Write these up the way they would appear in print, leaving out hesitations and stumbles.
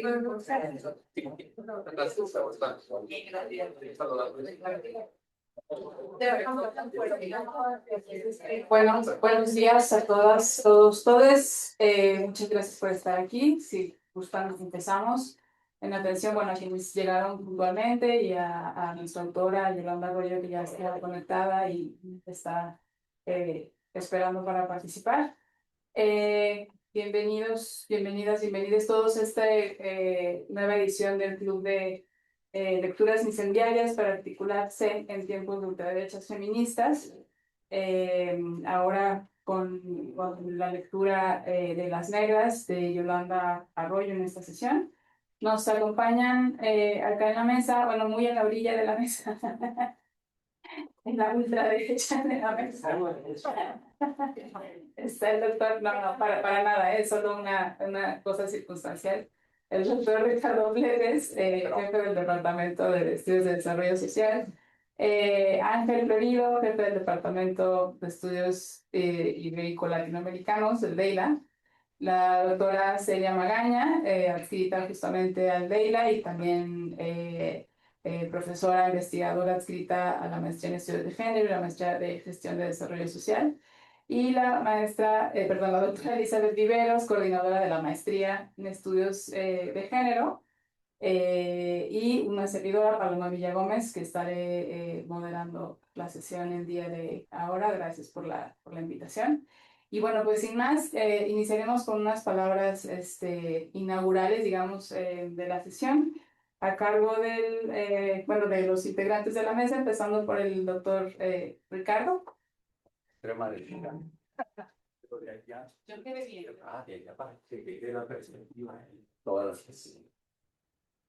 Bueno, buenos días a todas, todos, todes. Muchas gracias por estar aquí. Si gustan, empezamos. En atención, bueno, a quienes llegaron puntualmente y a nuestra autora Yolanda Arroyo, que ya está conectada y está esperando para participar. Bienvenidos, bienvenidas, bienvenidos todos a esta nueva edición del Club de Lecturas Incendiarias para articularse en tiempos de ultraderechas feministas. Ahora con la lectura de Las Negras de Yolanda Arroyo en esta sesión. Nos acompañan acá en la mesa, bueno, muy a la orilla de la mesa, en la ultraderecha de la mesa. Está el doctor, no, para nada, es solo una cosa circunstancial. El doctor Ricardo Bledes, jefe del Departamento de Estudios de Desarrollo Social. Ángel Florido, jefe del Departamento de Estudios Ibérico-Latinoamericanos, el DEILA. La doctora Celia Magaña, adscrita justamente al DEILA y también profesora investigadora adscrita a la maestría en Estudios de Género y la maestría de Gestión de Desarrollo Social. Y la la doctora Elizabeth Viveros, coordinadora de la maestría en Estudios de Género. Y una servidora, Paloma Villagómez, que estaré moderando la sesión el día de ahora. Gracias por la invitación. Y bueno, pues sin más, iniciaremos con unas palabras inaugurales, digamos, de la sesión, a cargo de los integrantes de la mesa, empezando por el doctor Ricardo. Extrema derecha. Yo quedé bien. Que la perspectiva en todas las sesiones.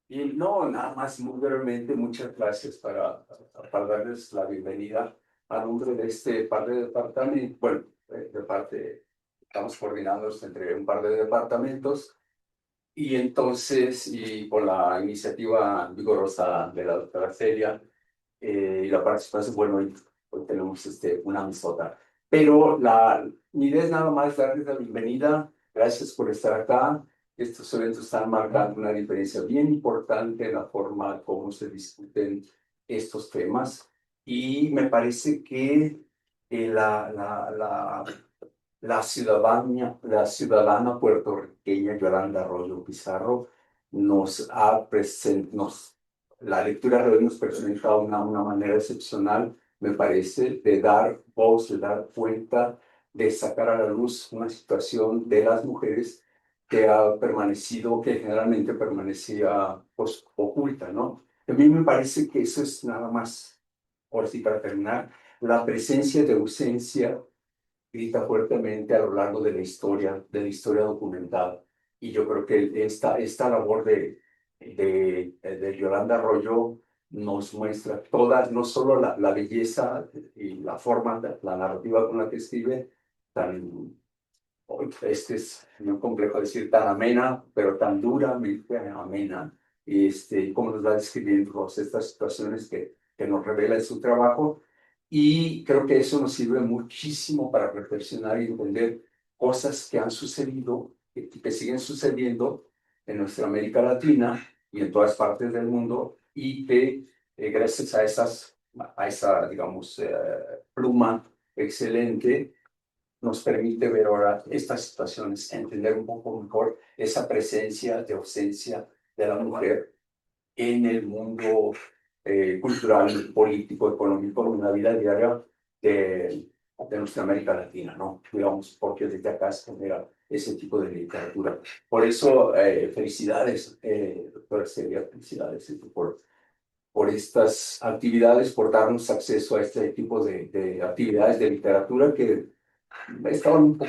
Y no, nada más, muy brevemente, muchas gracias para darles la bienvenida a nombre de este par de departamentos. Bueno, estamos coordinados entre un par de departamentos y entonces, y con la iniciativa vigorosa de la doctora Celia y la participación, bueno, hoy tenemos una amistota. Pero mi idea es nada más darles la bienvenida. Gracias por estar acá. Estos eventos están marcando una diferencia bien importante en la forma como se discuten estos temas. Y me parece que la ciudadana puertorriqueña Yolanda Arroyo Pizarro la lectura de hoy nos presenta una manera excepcional, me parece, de dar voz, de dar cuenta, de sacar a la luz una situación de las mujeres que ha permanecido, que generalmente permanecía pues, oculta, ¿no? A mí me parece que eso es nada más, por si para terminar, la presencia de ausencia grita fuertemente a lo largo de la historia documental. Y yo creo que esta labor de Yolanda Arroyo nos muestra no solo la belleza y la forma, la narrativa con la que escribe, es muy complejo decir, tan amena, pero tan duramente amena, cómo nos va describiendo todas estas situaciones que nos revela en su trabajo. Y creo que eso nos sirve muchísimo para reflexionar y entender cosas que han sucedido, que siguen sucediendo en nuestra América Latina y en todas partes del mundo, y que gracias a esa, digamos, pluma excelente, nos permite ver ahora estas situaciones, entender un poco mejor esa presencia de ausencia de la mujer en el mundo cultural, político, económico, en la vida diaria de nuestra América Latina, ¿no? Digamos, porque desde acá se genera ese tipo de literatura. Por eso, felicidades, doctora Celia, felicidades por estas actividades, por darnos acceso a este tipo de actividades de literatura que estaban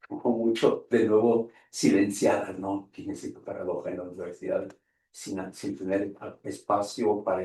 mucho, de nuevo, silenciadas, ¿no? Fíjense qué paradoja en la universidad, sin tener espacio para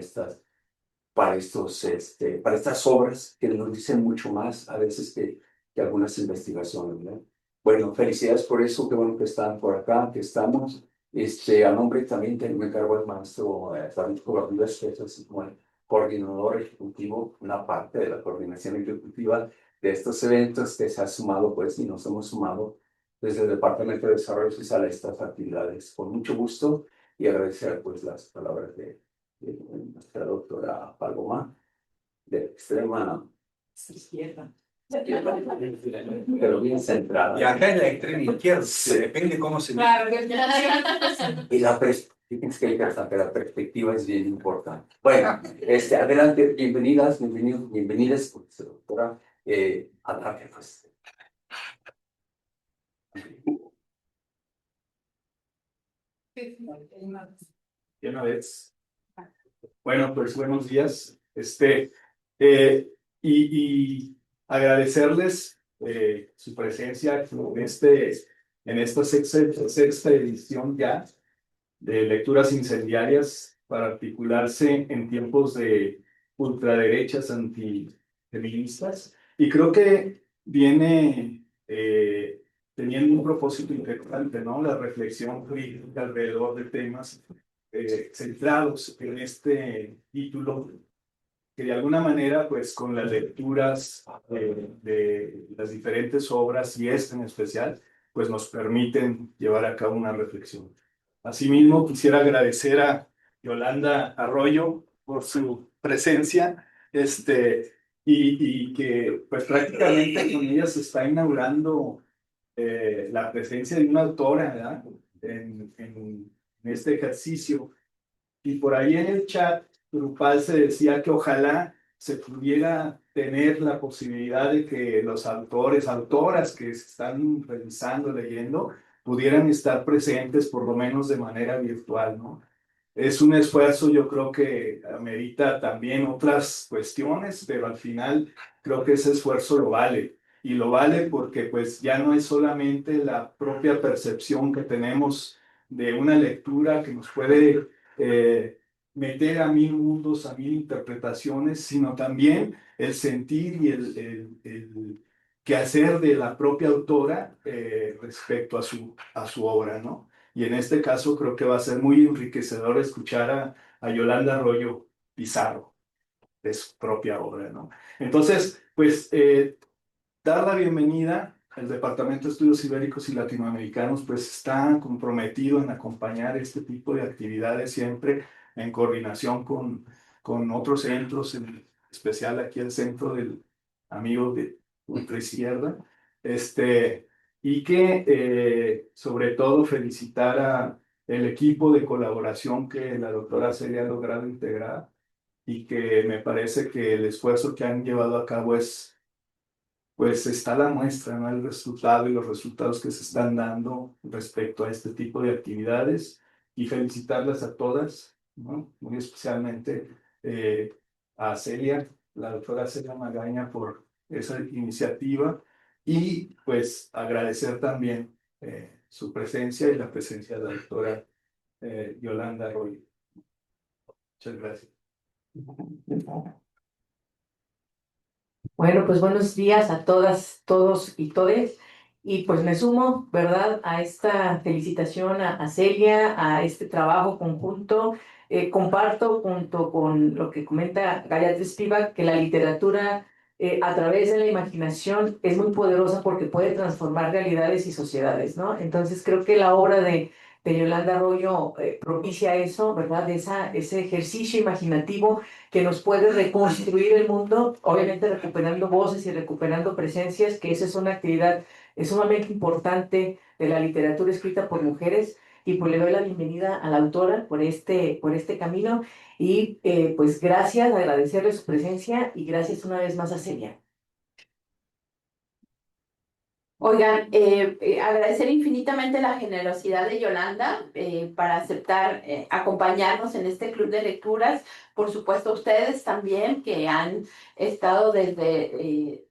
para estas obras que nos dicen mucho más a veces que algunas investigaciones, ¿no? Bueno, felicidades por eso, qué bueno que están por acá, que estamos. A nombre también me encargo el maestro Francisco Gordillas, que es así como el coordinador ejecutivo, una parte de la coordinación ejecutiva de estos eventos que se ha sumado, pues, y nos hemos sumado desde el Departamento de Desarrollo Social a estas actividades. Con mucho gusto y agradecer pues las palabras de nuestra doctora Paloma, de extrema izquierda, pero bien centrada. Y acá es la extrema izquierda, depende cómo se... Claro, Y fíjense que la perspectiva es bien importante. Bueno, adelante, bienvenidas, bienvenidas, pues, doctora, adelante, pues. De una vez. Bueno, pues buenos días. Y agradecerles su presencia en esta sexta edición ya de lecturas incendiarias para articularse en tiempos de ultraderechas antifeministas. Y creo que viene teniendo un propósito interesante, ¿no? La reflexión crítica alrededor de temas centrados en este título, que de alguna manera, pues con las lecturas de las diferentes obras, y esta en especial, pues nos permiten llevar a cabo una reflexión. Asimismo, quisiera agradecer a Yolanda Arroyo por su presencia, y que pues prácticamente con ella se está inaugurando la presencia de una autora, ¿verdad? En este ejercicio. Y por ahí en el chat grupal se decía que ojalá se pudiera tener la posibilidad de que los autores, autoras que se están revisando, leyendo, pudieran estar presentes por lo menos de manera virtual, ¿no? Es un esfuerzo, yo creo que amerita también otras cuestiones, pero al final creo que ese esfuerzo lo vale. Y lo vale porque pues ya no es solamente la propia percepción que tenemos de una lectura que nos puede meter a mil mundos, a mil interpretaciones, sino también el sentir y el quehacer de la propia autora respecto a su obra, ¿no? Y en este caso creo que va a ser muy enriquecedor escuchar a Yolanda Arroyo Pizarro de su propia obra, ¿no? Entonces, pues, dar la bienvenida. El Departamento de Estudios Ibéricos y Latinoamericanos pues está comprometido en acompañar este tipo de actividades siempre en coordinación con otros centros, en especial aquí el centro del amigo de ultraizquierda, y que sobre todo felicitar a el equipo de colaboración que la doctora Celia ha logrado integrar y que me parece que el esfuerzo que han llevado a cabo pues está la muestra, ¿no? El resultado y los resultados que se están dando respecto a este tipo de actividades y felicitarlas a todas, ¿no? Muy especialmente a Celia, la doctora Celia Magaña por esa iniciativa y pues agradecer también su presencia y la presencia de la doctora Yolanda Arroyo. Muchas gracias. Bueno, pues buenos días a todas, todos y todes. Y pues me sumo, ¿verdad?, a esta felicitación a Celia, a este trabajo conjunto. Comparto junto con lo que comenta Gayatri Spivak que la literatura a través de la imaginación es muy poderosa porque puede transformar realidades y sociedades, ¿no? Entonces creo que la obra de Yolanda Arroyo propicia eso, ¿verdad? Ese ejercicio imaginativo que nos puede reconstruir el mundo, obviamente recuperando voces y recuperando presencias, que esa es una actividad sumamente importante de la literatura escrita por mujeres. Y pues le doy la bienvenida a la autora por este camino y pues gracias, agradecerle su presencia y gracias una vez más a Celia. Oigan, agradecer infinitamente la generosidad de Yolanda para aceptar acompañarnos en este club de lecturas. Por supuesto, ustedes también que han estado desde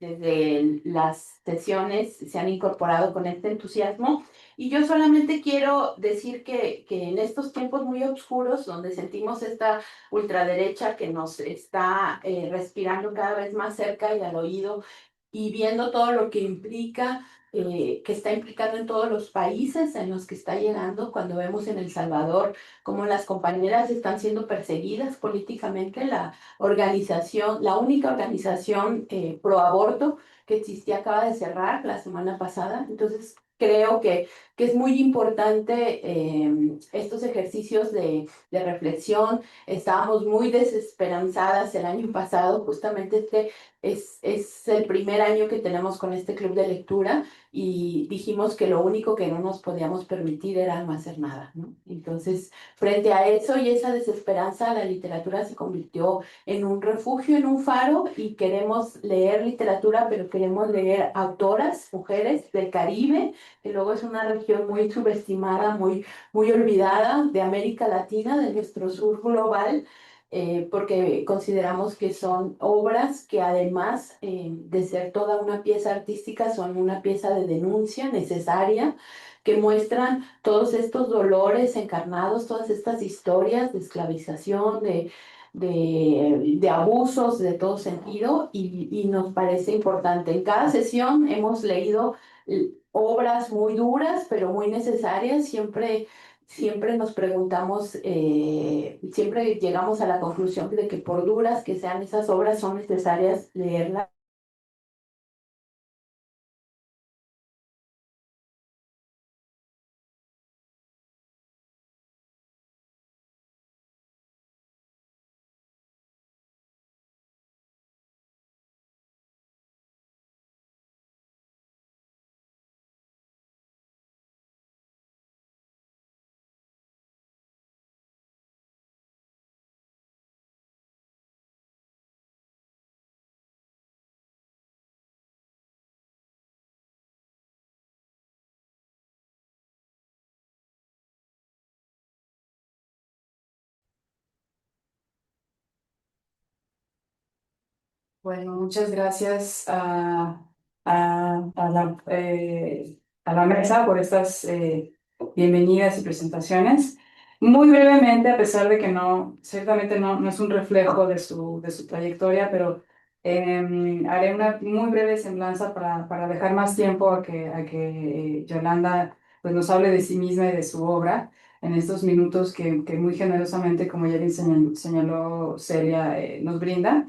las sesiones, se han incorporado con este entusiasmo. Y yo solamente quiero decir que en estos tiempos muy oscuros, donde sentimos esta ultraderecha que nos está respirando cada vez más cerca y al oído, y viendo todo lo que implica, que está implicando en todos los países en los que está llegando, cuando vemos en El Salvador cómo las compañeras están siendo perseguidas políticamente, la única organización pro aborto que existía acaba de cerrar la semana pasada. Entonces, creo que es muy importante estos ejercicios de reflexión. Estábamos muy desesperanzadas el año pasado, justamente es el primer año que tenemos con este club de lectura y dijimos que lo único que no nos podíamos permitir era no hacer nada, ¿no? Entonces, frente a eso y esa desesperanza, la literatura se convirtió en un refugio, en un faro, y queremos leer literatura, pero queremos leer autoras, mujeres del Caribe, que luego es una región muy subestimada, muy olvidada de América Latina, de nuestro sur global, porque consideramos que son obras que además de ser toda una pieza artística, son una pieza de denuncia necesaria, que muestran todos estos dolores encarnados, todas estas historias de esclavización, de abusos de todo sentido, y nos parece importante. En cada sesión hemos leído obras muy duras, pero muy necesarias. Siempre nos preguntamos, siempre llegamos a la conclusión de que por duras que sean esas obras, son necesarias leerlas. Bueno, muchas gracias a la mesa por estas bienvenidas y presentaciones. Muy brevemente, a pesar de que no, ciertamente no es un reflejo de su trayectoria, pero haré una muy breve semblanza para dejar más tiempo a que Yolanda pues, nos hable de sí misma y de su obra en estos minutos que muy generosamente, como ya bien señaló Celia, nos brinda.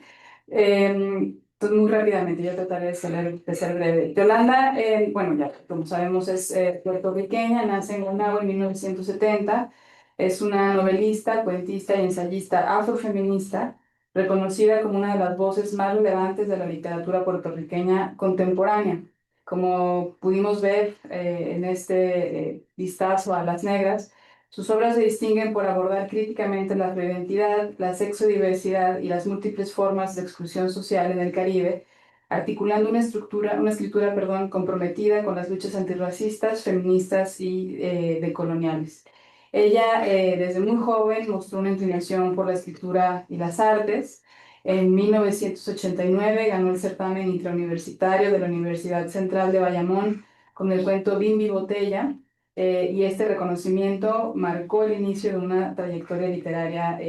Entonces, muy rápidamente, yo trataré de ser breve. Yolanda, bueno, ya como sabemos, es puertorriqueña, nace en Guaynabo en 1970. Es una novelista, cuentista y ensayista afrofeminista, reconocida como una de las voces más relevantes de la literatura puertorriqueña contemporánea. Como pudimos ver en este vistazo a las negras, sus obras se distinguen por abordar críticamente la afroidentidad, la sexodiversidad y las múltiples formas de exclusión social en el Caribe, articulando una escritura, perdón, comprometida con las luchas antirracistas, feministas y decoloniales. Ella, desde muy joven, mostró una inclinación por la escritura y las artes. En 1989 ganó el certamen intrauniversitario de la Universidad Central de Bayamón con el cuento Bimbi Botella, y este reconocimiento marcó el inicio de una trayectoria literaria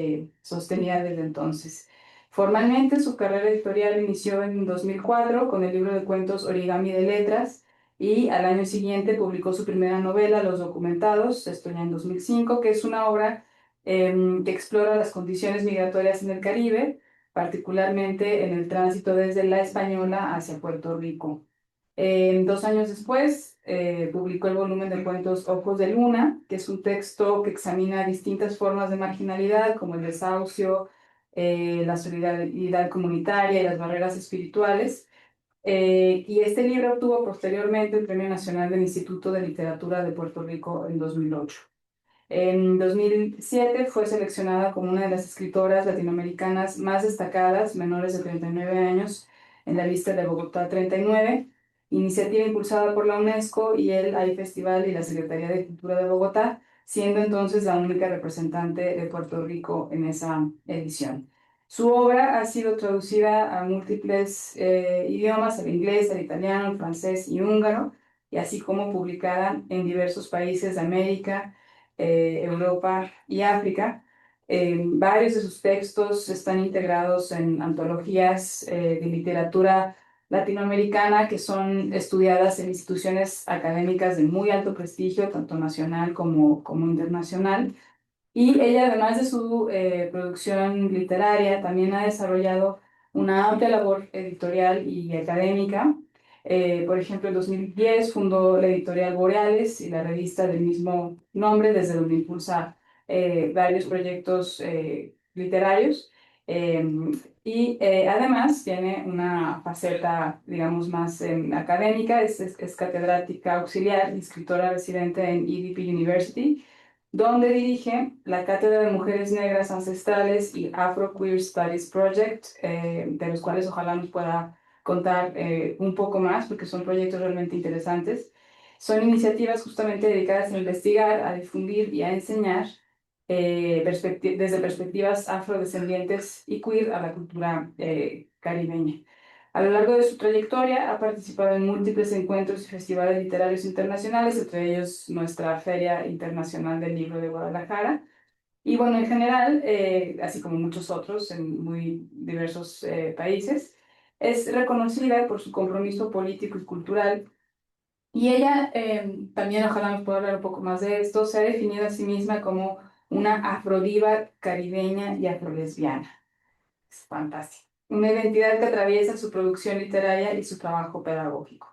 sostenida desde entonces. Formalmente, su carrera editorial inició en 2004 con el libro de cuentos Origami de Letras, y al año siguiente publicó su primera novela, Los Documentados, esto ya en 2005, que es una obra que explora las condiciones migratorias en el Caribe, particularmente en el tránsito desde La Española hacia Puerto Rico. 2 años después, publicó el volumen de cuentos Ojos de Luna, que es un texto que examina distintas formas de marginalidad, como el desahucio, la solidaridad comunitaria y las barreras espirituales. Y este libro obtuvo posteriormente el Premio Nacional del Instituto de Literatura de Puerto Rico en 2008. En 2007 fue seleccionada como una de las escritoras latinoamericanas más destacadas, menores de 39 años, en la lista de Bogotá 39, iniciativa impulsada por la UNESCO y el AI Festival y la Secretaría de Cultura de Bogotá, siendo entonces la única representante de Puerto Rico en esa edición. Su obra ha sido traducida a múltiples idiomas, al inglés, al italiano, al francés y húngaro, y así como publicada en diversos países de América, Europa y África. Varios de sus textos están integrados en antologías de literatura latinoamericana que son estudiadas en instituciones académicas de muy alto prestigio, tanto nacional como internacional. Y ella, además de su producción literaria, también ha desarrollado una amplia labor editorial y académica. Por ejemplo, en 2010 fundó la editorial Boreales y la revista del mismo nombre, desde donde impulsa varios proyectos literarios. Eh, Además tiene una faceta, digamos, más académica, es catedrática auxiliar y escritora residente en EDP University, donde dirige la Cátedra de Mujeres Negras Ancestrales y Afro Queer Studies Project, de los cuales ojalá nos pueda contar un poco más, porque son proyectos realmente interesantes. Son iniciativas justamente dedicadas a investigar, a difundir y a enseñar desde perspectivas afrodescendientes y queer a la cultura caribeña. A lo largo de su trayectoria ha participado en múltiples encuentros y festivales literarios internacionales, entre ellos nuestra Feria Internacional del Libro de Guadalajara. Y bueno, en general, así como muchos otros en muy diversos países, es reconocida por su compromiso político y cultural. Y ella también, ojalá nos pueda hablar un poco más de esto, se ha definido a sí misma como una afrodiva caribeña y afrolesbiana. Es fantástico. Una identidad que atraviesa su producción literaria y su trabajo pedagógico.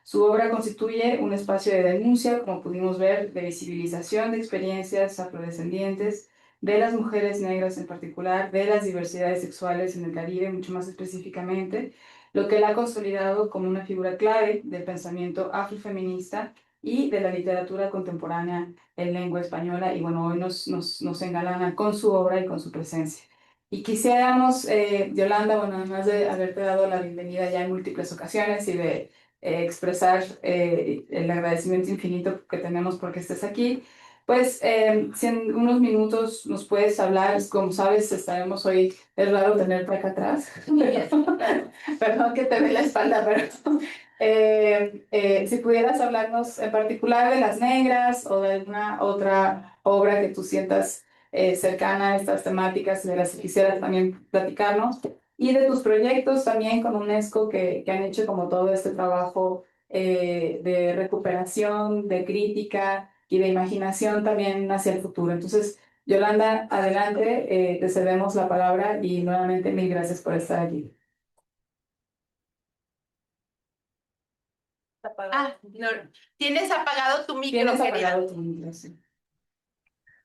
Su obra constituye un espacio de denuncia, como pudimos ver, de visibilización de experiencias afrodescendientes, de las mujeres negras en particular, de las diversidades sexuales en el Caribe, mucho más específicamente, lo que la ha consolidado como una figura clave del pensamiento afrofeminista y de la literatura contemporánea en lengua española. Y bueno, hoy nos engalana con su obra y con su presencia. Y quisiéramos, Yolanda, bueno, además de haberte dado la bienvenida ya en múltiples ocasiones y de expresar el agradecimiento infinito que tenemos porque estés aquí, pues si en unos minutos nos puedes hablar, como sabes, estaremos hoy, es raro tenerte acá atrás, perdón que te dé la espalda, pero si pudieras hablarnos en particular de Las Negras o de alguna otra obra que tú sientas cercana a estas temáticas y de las que quisieras también platicarnos, y de tus proyectos también con UNESCO que han hecho como todo este trabajo de recuperación, de crítica y de imaginación también hacia el futuro. Entonces, Yolanda, adelante, te cedemos la palabra y nuevamente mil gracias por estar aquí. No, tienes apagado tu micro, Tienes querida. apagado tu micro, sí.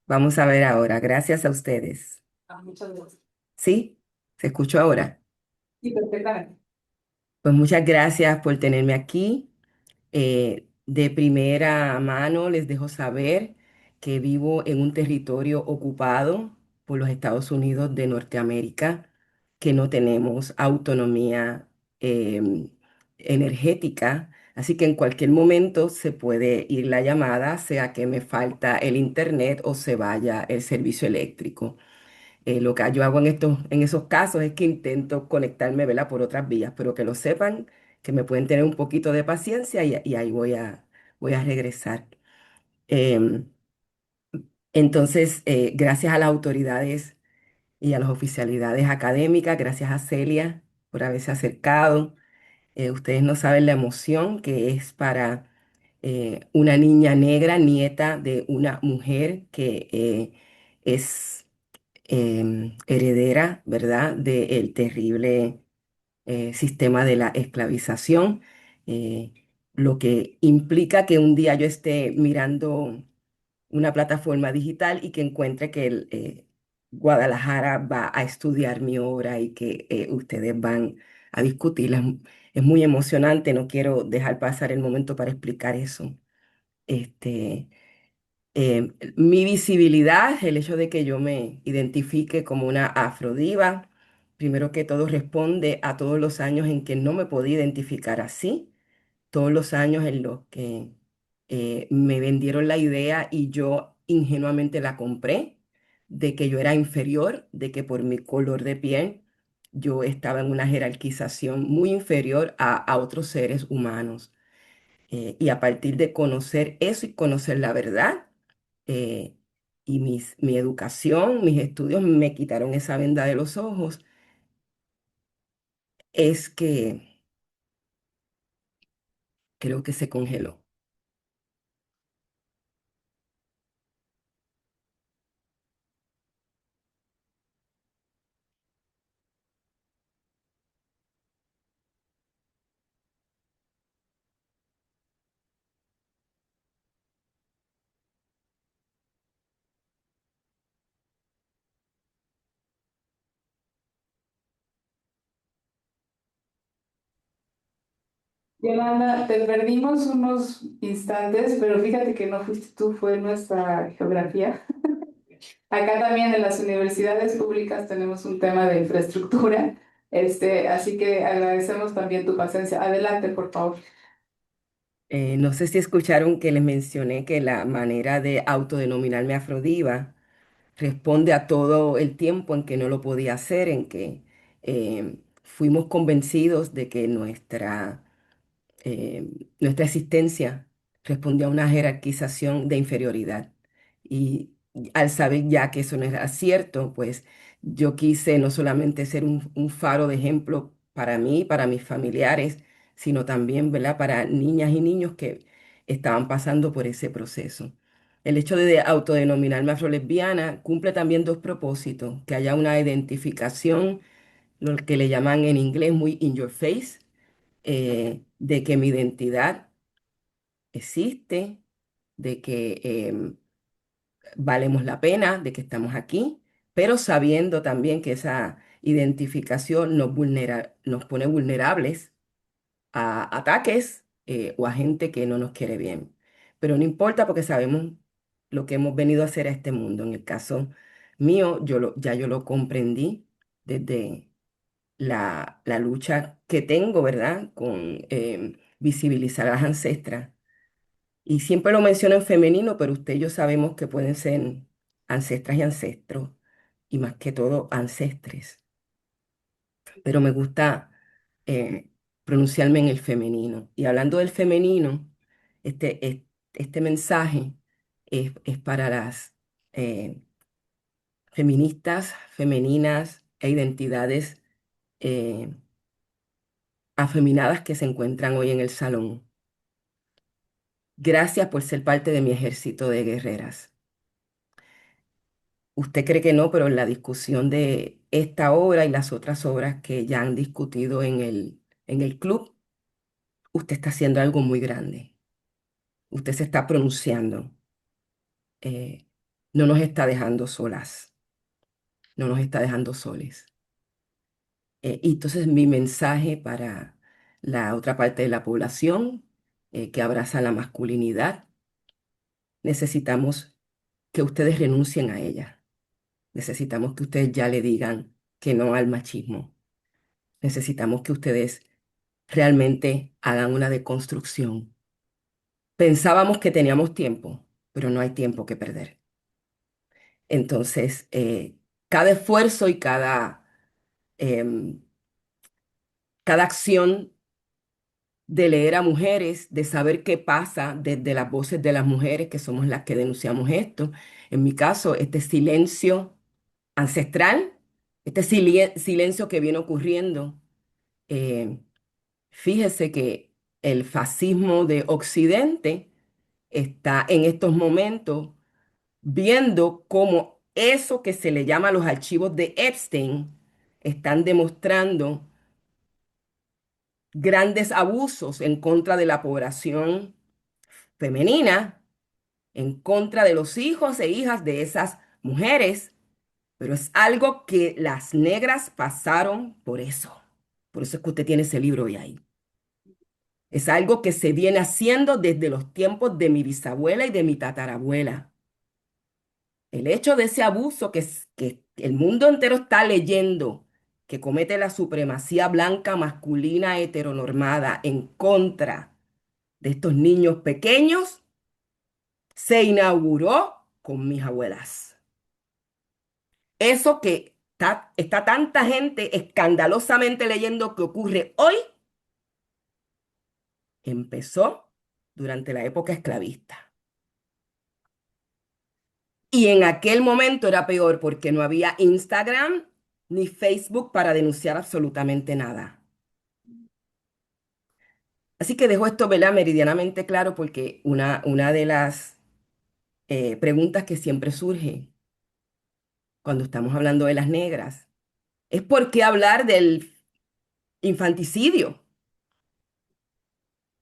Vamos a ver ahora. Gracias a ustedes. Muchas gracias. ¿Sí? ¿Se escuchó ahora? Sí, perfectamente. Pues muchas gracias por tenerme aquí. De primera mano les dejo saber que vivo en un territorio ocupado por los Estados Unidos de Norteamérica, que no tenemos autonomía energética, así que en cualquier momento se puede ir la llamada, sea que me falta el internet o se vaya el servicio eléctrico. Lo que yo hago en esos casos es que intento conectarme, ¿verdad? Por otras vías, pero que lo sepan, que me pueden tener un poquito de paciencia y ahí voy a regresar. Em, entonces, gracias a las autoridades y a las oficialidades académicas, gracias a Celia por haberse acercado. Ustedes no saben la emoción que es para una niña negra, nieta de una mujer que es heredera, ¿verdad?, del terrible sistema de la esclavización, eh, lo que implica que un día yo esté mirando una plataforma digital y que encuentre que Guadalajara va a estudiar mi obra y que ustedes van a discutirla. Es muy emocionante, no quiero dejar pasar el momento para explicar eso. Este, Mi visibilidad, el hecho de que yo me identifique como una afrodiva, primero que todo responde a todos los años en que no me podía identificar así, todos los años en los que me vendieron la idea y yo ingenuamente la compré, de que yo era inferior, de que por mi color de piel yo estaba en una jerarquización muy inferior a otros seres humanos. Y a partir de conocer eso y conocer la verdad, eh, y mi educación, mis estudios me quitaron esa venda de los ojos, es que creo que se congeló. Yolanda, te perdimos unos instantes, pero fíjate que no fuiste tú, fue nuestra geografía. Acá también en las universidades públicas tenemos un tema de infraestructura, así que agradecemos también tu paciencia. Adelante, por favor. No sé si escucharon que les mencioné que la manera de autodenominarme afrodiva responde a todo el tiempo en que no lo podía hacer, en que fuimos convencidos de que eh, nuestra existencia respondía a una jerarquización de inferioridad. Y al saber ya que eso no era cierto, pues yo quise no solamente ser un faro de ejemplo para mí, para mis familiares, sino también, ¿verdad?, para niñas y niños que estaban pasando por ese proceso. El hecho de autodenominarme afrolesbiana cumple también dos propósitos: que haya una identificación, lo que le llaman en inglés muy in your face, de que mi identidad existe, de que valemos la pena, de que estamos aquí, pero sabiendo también que esa identificación nos pone vulnerables a ataques o a gente que no nos quiere bien. Pero no importa porque sabemos lo que hemos venido a hacer a este mundo. En el caso mío, ya yo lo comprendí desde la lucha que tengo, ¿verdad? Con visibilizar a las ancestras. Y siempre lo menciono en femenino, pero usted y yo sabemos que pueden ser ancestras y ancestros, y más que todo ancestres. Pero me gusta pronunciarme en el femenino. Y hablando del femenino, este mensaje es para las eh, feministas, femeninas e identidades eh, afeminadas que se encuentran hoy en el salón. Gracias por ser parte de mi ejército de guerreras. Usted cree que no, pero en la discusión de esta obra y las otras obras que ya han discutido en el club, usted está haciendo algo muy grande. Usted se está pronunciando. eh, no nos está dejando solas, no nos está dejando soles. Y entonces mi mensaje para la otra parte de la población que abraza la masculinidad: necesitamos que ustedes renuncien a ella. Necesitamos que ustedes ya le digan que no al machismo. Necesitamos que ustedes realmente hagan una deconstrucción. Pensábamos que teníamos tiempo, pero no hay tiempo que perder. Entonces, cada esfuerzo y em, cada acción de leer a mujeres, de saber qué pasa desde las voces de las mujeres, que somos las que denunciamos esto. En mi caso, este silencio ancestral, este silencio que viene ocurriendo. eh, Fíjese que el fascismo de Occidente está en estos momentos viendo cómo eso que se le llama los archivos de Epstein están demostrando grandes abusos en contra de la población femenina, en contra de los hijos e hijas de esas mujeres, pero es algo que las negras pasaron por eso. Por eso es que usted tiene ese libro hoy ahí. Es algo que se viene haciendo desde los tiempos de mi bisabuela y de mi tatarabuela. El hecho de ese abuso que el mundo entero está leyendo, que comete la supremacía blanca masculina heteronormada en contra de estos niños pequeños, se inauguró con mis abuelas. Eso que está tanta gente escandalosamente leyendo que ocurre hoy, empezó durante la época esclavista. Y en aquel momento era peor porque no había Instagram ni Facebook para denunciar absolutamente nada. Así que dejo esto, ¿verdad?, meridianamente claro, porque una de las preguntas que siempre surge cuando estamos hablando de las negras es ¿por qué hablar del infanticidio?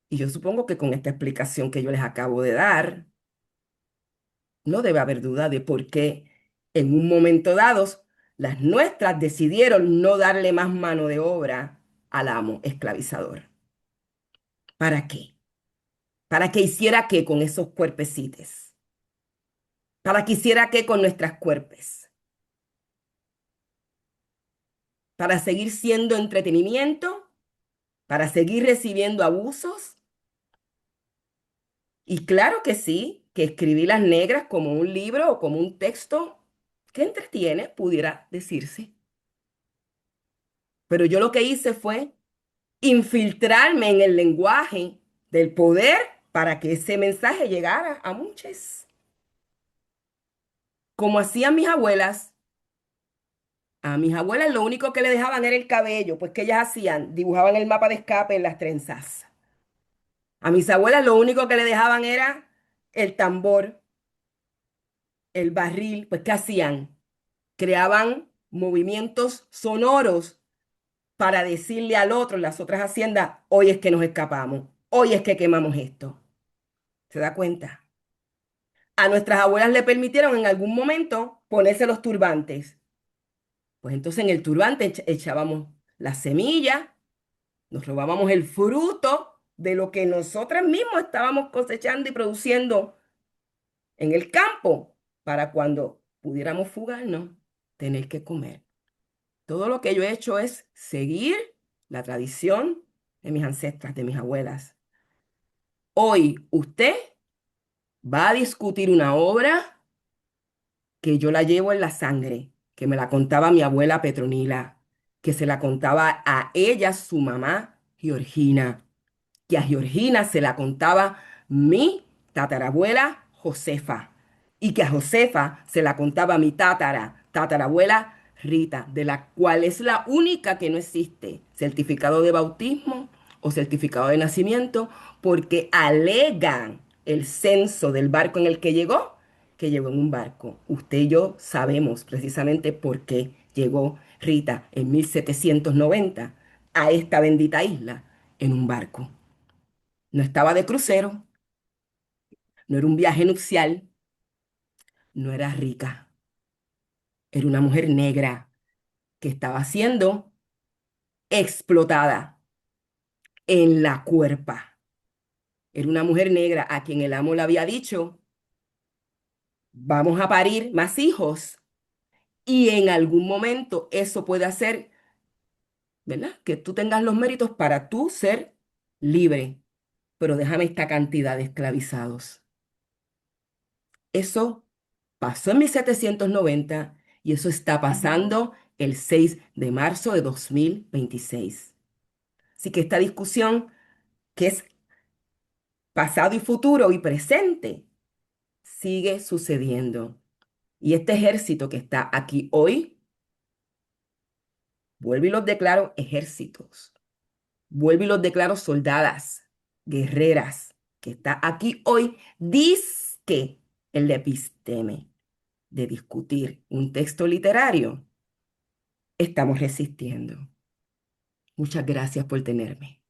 Y yo supongo que con esta explicación que yo les acabo de dar, no debe haber duda de por qué en un momento dado las nuestras decidieron no darle más mano de obra al amo esclavizador. ¿Para qué? ¿Para que hiciera qué con esos cuerpecitos? ¿Para que hiciera qué con nuestras cuerpes? ¿Para seguir siendo entretenimiento? ¿Para seguir recibiendo abusos? Y claro que sí, que escribí Las Negras como un libro o como un texto que entretiene, pudiera decirse. Pero yo lo que hice fue infiltrarme en el lenguaje del poder para que ese mensaje llegara a muchos. Como hacían mis abuelas, a mis abuelas lo único que le dejaban era el cabello, pues que ellas hacían, dibujaban el mapa de escape en las trenzas. A mis abuelas lo único que le dejaban era el tambor, el barril, pues ¿qué hacían? Creaban movimientos sonoros para decirle al otro en las otras haciendas, hoy es que nos escapamos, hoy es que quemamos esto. ¿Se da cuenta? A nuestras abuelas le permitieron en algún momento ponerse los turbantes. Pues entonces en el turbante echábamos la semilla, nos robábamos el fruto de lo que nosotras mismos estábamos cosechando y produciendo en el campo para cuando pudiéramos fugarnos, tener que comer. Todo lo que yo he hecho es seguir la tradición de mis ancestras, de mis abuelas. Hoy usted va a discutir una obra que yo la llevo en la sangre, que me la contaba mi abuela Petronila, que se la contaba a ella su mamá Georgina, que a Georgina se la contaba mi tatarabuela Josefa, y que a Josefa se la contaba mi tatarabuela Rita, de la cual es la única que no existe certificado de bautismo o certificado de nacimiento, porque alegan el censo del barco en el que llegó en un barco. Usted y yo sabemos precisamente por qué llegó Rita en 1790 a esta bendita isla en un barco. No estaba de crucero, no era un viaje nupcial, no era rica, era una mujer negra que estaba siendo explotada en la cuerpa. Era una mujer negra a quien el amo le había dicho, vamos a parir más hijos y en algún momento eso puede hacer, ¿verdad? Que tú tengas los méritos para tú ser libre, pero déjame esta cantidad de esclavizados. Eso pasó en 1790 y eso está pasando el 6 de marzo de 2026. Así que esta discusión, que es pasado y futuro y presente, sigue sucediendo. Y este ejército que está aquí hoy, vuelvo y los declaro ejércitos, vuelvo y los declaro soldadas, guerreras, que está aquí hoy, disque el episteme de discutir un texto literario, estamos resistiendo. Muchas gracias por tenerme.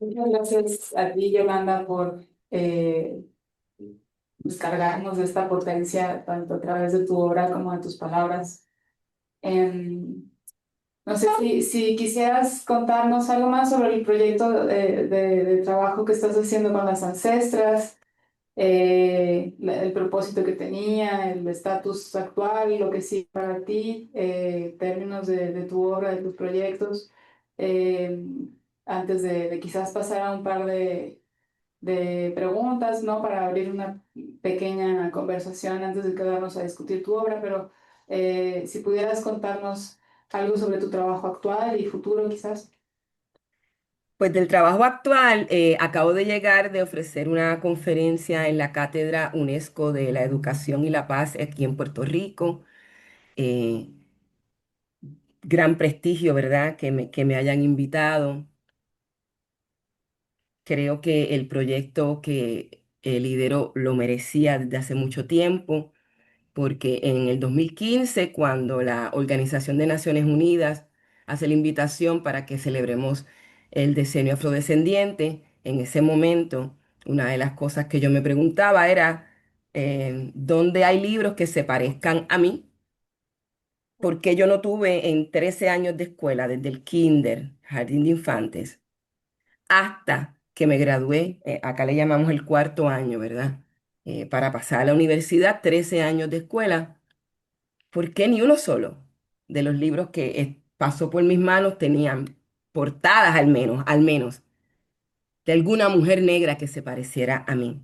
Muchas gracias a ti, Yolanda, por descargarnos de esta potencia, tanto a través de tu obra como de tus palabras. Em, no sé si quisieras contarnos algo más sobre el proyecto de trabajo que estás haciendo con las ancestras, el propósito que tenía, el estatus actual, lo que sí para ti, términos de tu obra, de tus proyectos, eh, antes de quizás pasar a un par de preguntas, ¿no? Para abrir una pequeña conversación antes de quedarnos a discutir tu obra, pero si pudieras contarnos algo sobre tu trabajo actual y futuro, quizás. Pues del trabajo actual, acabo de llegar de ofrecer una conferencia en la Cátedra UNESCO de la Educación y la Paz aquí en Puerto Rico. Eh, Gran prestigio, ¿verdad? Que me hayan invitado. Creo que el proyecto que lidero lo merecía desde hace mucho tiempo, porque en el 2015, cuando la Organización de Naciones Unidas hace la invitación para que celebremos el decenio afrodescendiente, en ese momento, una de las cosas que yo me preguntaba era, ¿dónde hay libros que se parezcan a mí? Porque yo no tuve en 13 años de escuela, desde el kinder, jardín de infantes, hasta que me gradué, acá le llamamos el cuarto año, ¿verdad? Para pasar a la universidad, 13 años de escuela. ¿Por qué ni uno solo de los libros que pasó por mis manos tenían portadas al menos, de alguna mujer negra que se pareciera a mí?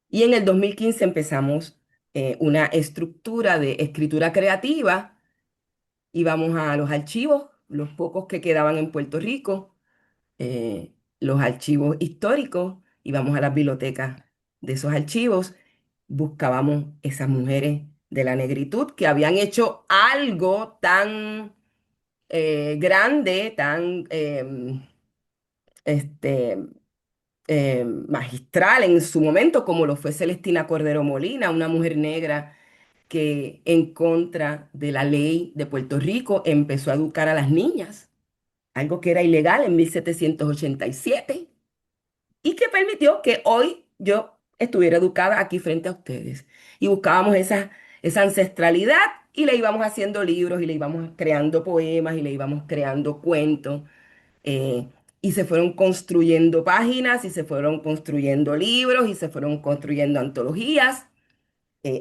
Y en el 2015 empezamos una estructura de escritura creativa. Íbamos a los archivos, los pocos que quedaban en Puerto Rico, los archivos históricos, íbamos a las bibliotecas de esos archivos, buscábamos esas mujeres de la negritud que habían hecho algo tan grande, tan este, magistral en su momento, como lo fue Celestina Cordero Molina, una mujer negra que en contra de la ley de Puerto Rico empezó a educar a las niñas, algo que era ilegal en 1787 y que permitió que hoy yo estuviera educada aquí frente a ustedes. Y buscábamos esa ancestralidad y le íbamos haciendo libros y le íbamos creando poemas y le íbamos creando cuentos. eh, y se fueron construyendo páginas y se fueron construyendo libros y se fueron construyendo antologías.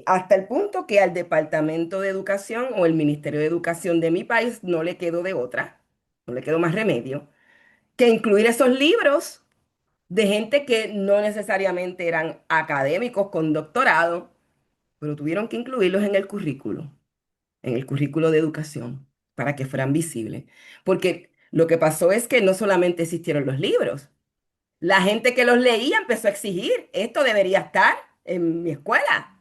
Hasta el punto que al Departamento de Educación o el Ministerio de Educación de mi país no le quedó de otra, no le quedó más remedio que incluir esos libros de gente que no necesariamente eran académicos con doctorado, pero tuvieron que incluirlos en el currículo de educación, para que fueran visibles. Porque lo que pasó es que no solamente existieron los libros, la gente que los leía empezó a exigir, esto debería estar en mi escuela.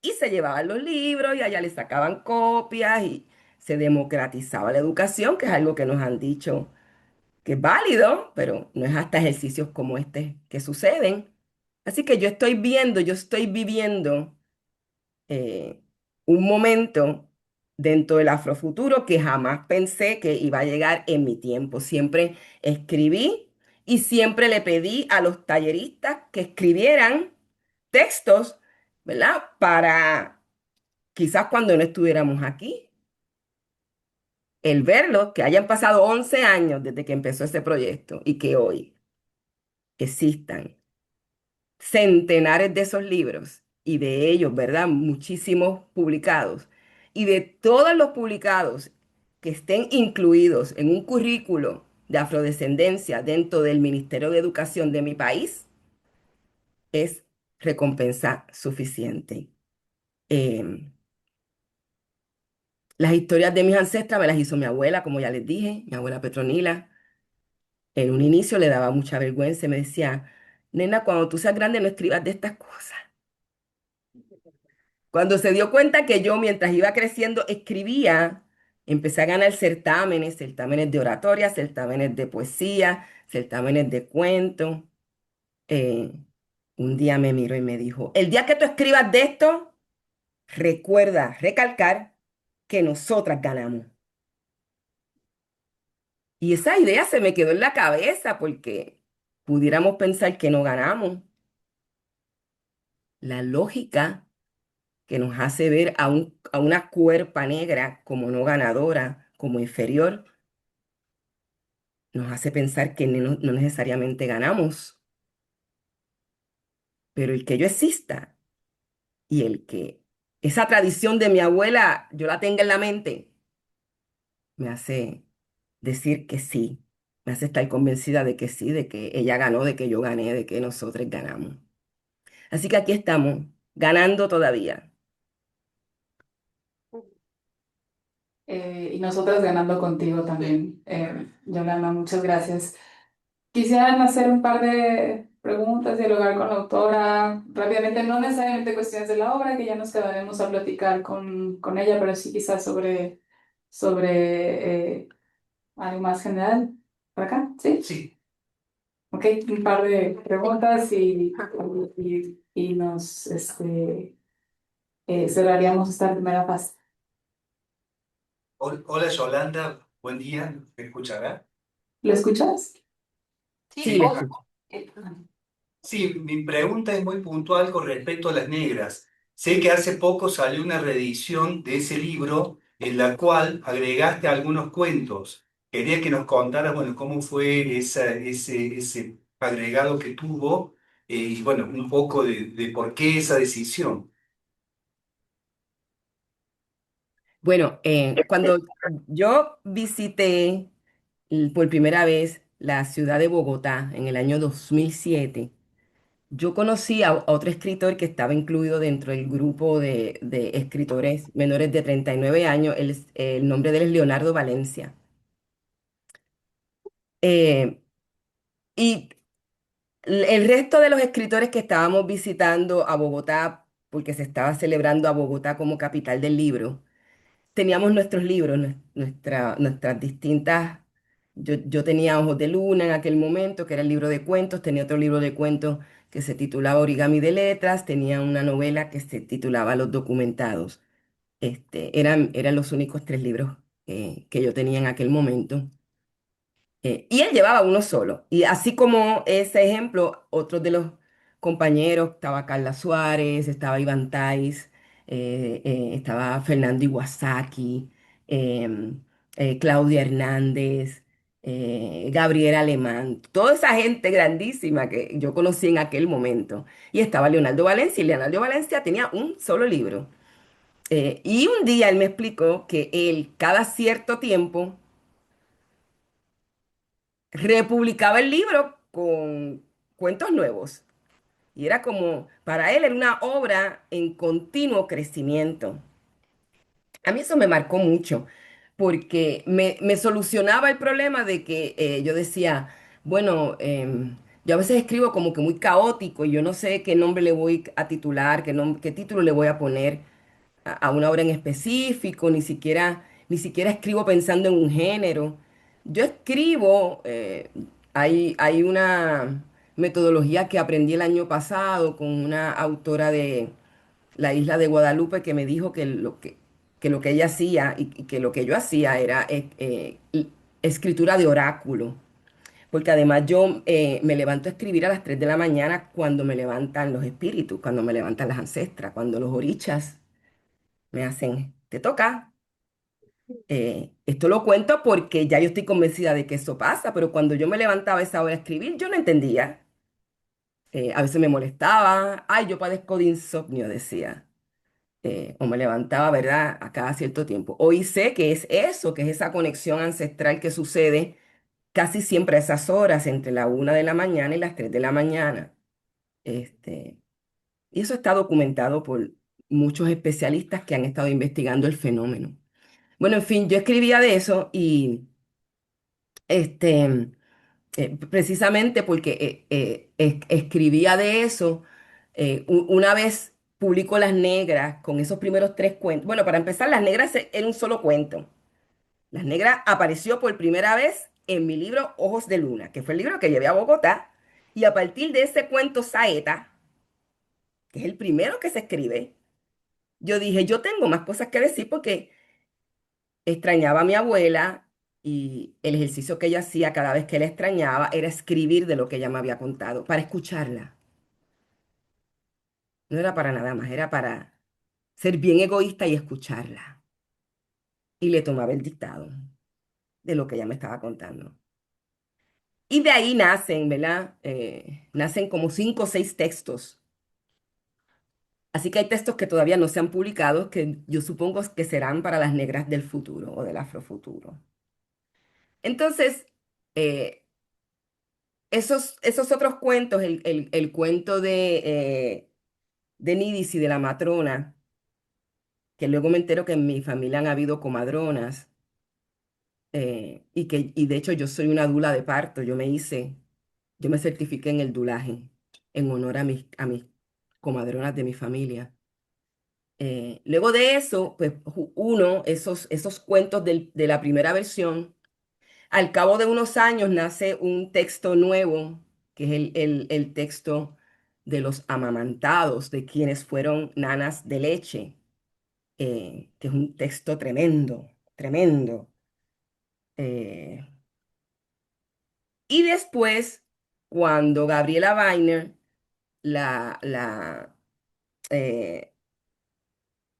Y se llevaban los libros y allá le sacaban copias y se democratizaba la educación, que es algo que nos han dicho que es válido, pero no es hasta ejercicios como este que suceden. Así que yo estoy viviendo eh, un momento dentro del afrofuturo que jamás pensé que iba a llegar en mi tiempo. Siempre escribí y siempre le pedí a los talleristas que escribieran textos, ¿verdad? Para quizás cuando no estuviéramos aquí, el verlo, que hayan pasado 11 años desde que empezó ese proyecto y que hoy existan centenares de esos libros y de ellos, ¿verdad? Muchísimos publicados. Y de todos los publicados que estén incluidos en un currículo de afrodescendencia dentro del Ministerio de Educación de mi país, es recompensa suficiente. Las historias de mis ancestras me las hizo mi abuela, como ya les dije, mi abuela Petronila. En un inicio le daba mucha vergüenza y me decía, nena, cuando tú seas grande no escribas de estas cosas. Cuando se dio cuenta que yo, mientras iba creciendo, escribía, empecé a ganar certámenes, certámenes de oratoria, certámenes de poesía, certámenes de cuentos. Eh, un día me miró y me dijo, el día que tú escribas de esto, recuerda recalcar que nosotras ganamos. Y esa idea se me quedó en la cabeza porque pudiéramos pensar que no ganamos. La lógica que nos hace ver a una cuerpa negra como no ganadora, como inferior, nos hace pensar que no necesariamente ganamos. Pero el que yo exista y el que esa tradición de mi abuela yo la tenga en la mente, me hace decir que sí, me hace estar convencida de que sí, de que ella ganó, de que yo gané, de que nosotros ganamos. Así que aquí estamos, ganando todavía. Y nosotras ganando contigo también, Yolanda, muchas gracias. Quisieran hacer un par de preguntas, dialogar con la autora rápidamente, no necesariamente cuestiones de la obra, que ya nos quedaremos a platicar con ella, pero sí quizás sobre algo más general. ¿Por acá? ¿Sí? Sí. Ok, un par de preguntas y nos cerraríamos esta primera fase. Hola Yolanda, buen día, ¿me escuchará? ¿Lo escuchas? Sí, Sí, le hola. escucho. Sí, mi pregunta es muy puntual con respecto a las negras. Sé que hace poco salió una reedición de ese libro en la cual agregaste algunos cuentos. Quería que nos contaras, bueno, cómo fue ese agregado que tuvo y, bueno, un poco de por qué esa decisión. Bueno, cuando yo visité por primera vez la ciudad de Bogotá en el año 2007, yo conocí a otro escritor que estaba incluido dentro del grupo de escritores menores de 39 años. El nombre de él es Leonardo Valencia. Eh, y el resto de los escritores que estábamos visitando a Bogotá, porque se estaba celebrando a Bogotá como capital del libro, teníamos nuestros libros, nuestras distintas. Yo tenía Ojos de Luna en aquel momento, que era el libro de cuentos, tenía otro libro de cuentos que se titulaba Origami de Letras, tenía una novela que se titulaba Los Documentados. Eran los únicos tres libros que yo tenía en aquel momento. Y él llevaba uno solo. Y así como ese ejemplo, otros de los compañeros, estaba Carla Suárez, estaba Iván Tais, estaba Fernando Iwasaki, em, Claudia Hernández, Gabriela Alemán, toda esa gente grandísima que yo conocí en aquel momento. Y estaba Leonardo Valencia, y Leonardo Valencia tenía un solo libro. Y un día él me explicó que él, cada cierto tiempo, republicaba el libro con cuentos nuevos. Y era como, para él era una obra en continuo crecimiento. A mí eso me marcó mucho, porque me solucionaba el problema de que yo decía, bueno, yo a veces escribo como que muy caótico y yo no sé qué nombre le voy a titular, qué título le voy a poner a una obra en específico, ni siquiera escribo pensando en un género. Yo escribo, hay una metodología que aprendí el año pasado con una autora de la isla de Guadalupe que me dijo que lo que ella hacía y que lo que yo hacía era escritura de oráculo. Porque además yo me levanto a escribir a las 3 de la mañana cuando me levantan los espíritus, cuando me levantan las ancestras, cuando los orichas me hacen, te toca. Esto lo cuento porque ya yo estoy convencida de que eso pasa, pero cuando yo me levantaba a esa hora a escribir, yo no entendía. A veces me molestaba, ay, yo padezco de insomnio, decía. O me levantaba, ¿verdad? A cada cierto tiempo. Hoy sé que es eso, que es esa conexión ancestral que sucede casi siempre a esas horas, entre la 1 de la mañana y las 3 de la mañana. Este, y eso está documentado por muchos especialistas que han estado investigando el fenómeno. Bueno, en fin, yo escribía de eso y este, precisamente porque escribía de eso, una vez publico Las Negras con esos primeros tres cuentos. Bueno, para empezar, Las Negras era un solo cuento. Las Negras apareció por primera vez en mi libro Ojos de Luna, que fue el libro que llevé a Bogotá. Y a partir de ese cuento Saeta, que es el primero que se escribe, yo dije, yo tengo más cosas que decir porque extrañaba a mi abuela y el ejercicio que ella hacía cada vez que la extrañaba era escribir de lo que ella me había contado, para escucharla. No era para nada más, era para ser bien egoísta y escucharla. Y le tomaba el dictado de lo que ella me estaba contando. Y de ahí nacen, ¿verdad? Nacen como 5 o 6 textos. Así que hay textos que todavía no se han publicado, que yo supongo que serán para las negras del futuro o del afrofuturo. Entonces, eh, esos otros cuentos, el cuento de Nidis y de la matrona, que luego me entero que en mi familia han habido comadronas, y de hecho yo soy una dula de parto, yo me certifiqué en el dulaje en honor a mis comadronas de mi familia. Luego de eso, pues esos cuentos de la primera versión, al cabo de unos años nace un texto nuevo, que es el texto de los amamantados, de quienes fueron nanas de leche, que es un texto tremendo, tremendo. Eh, y después, cuando Gabriela Weiner la eh,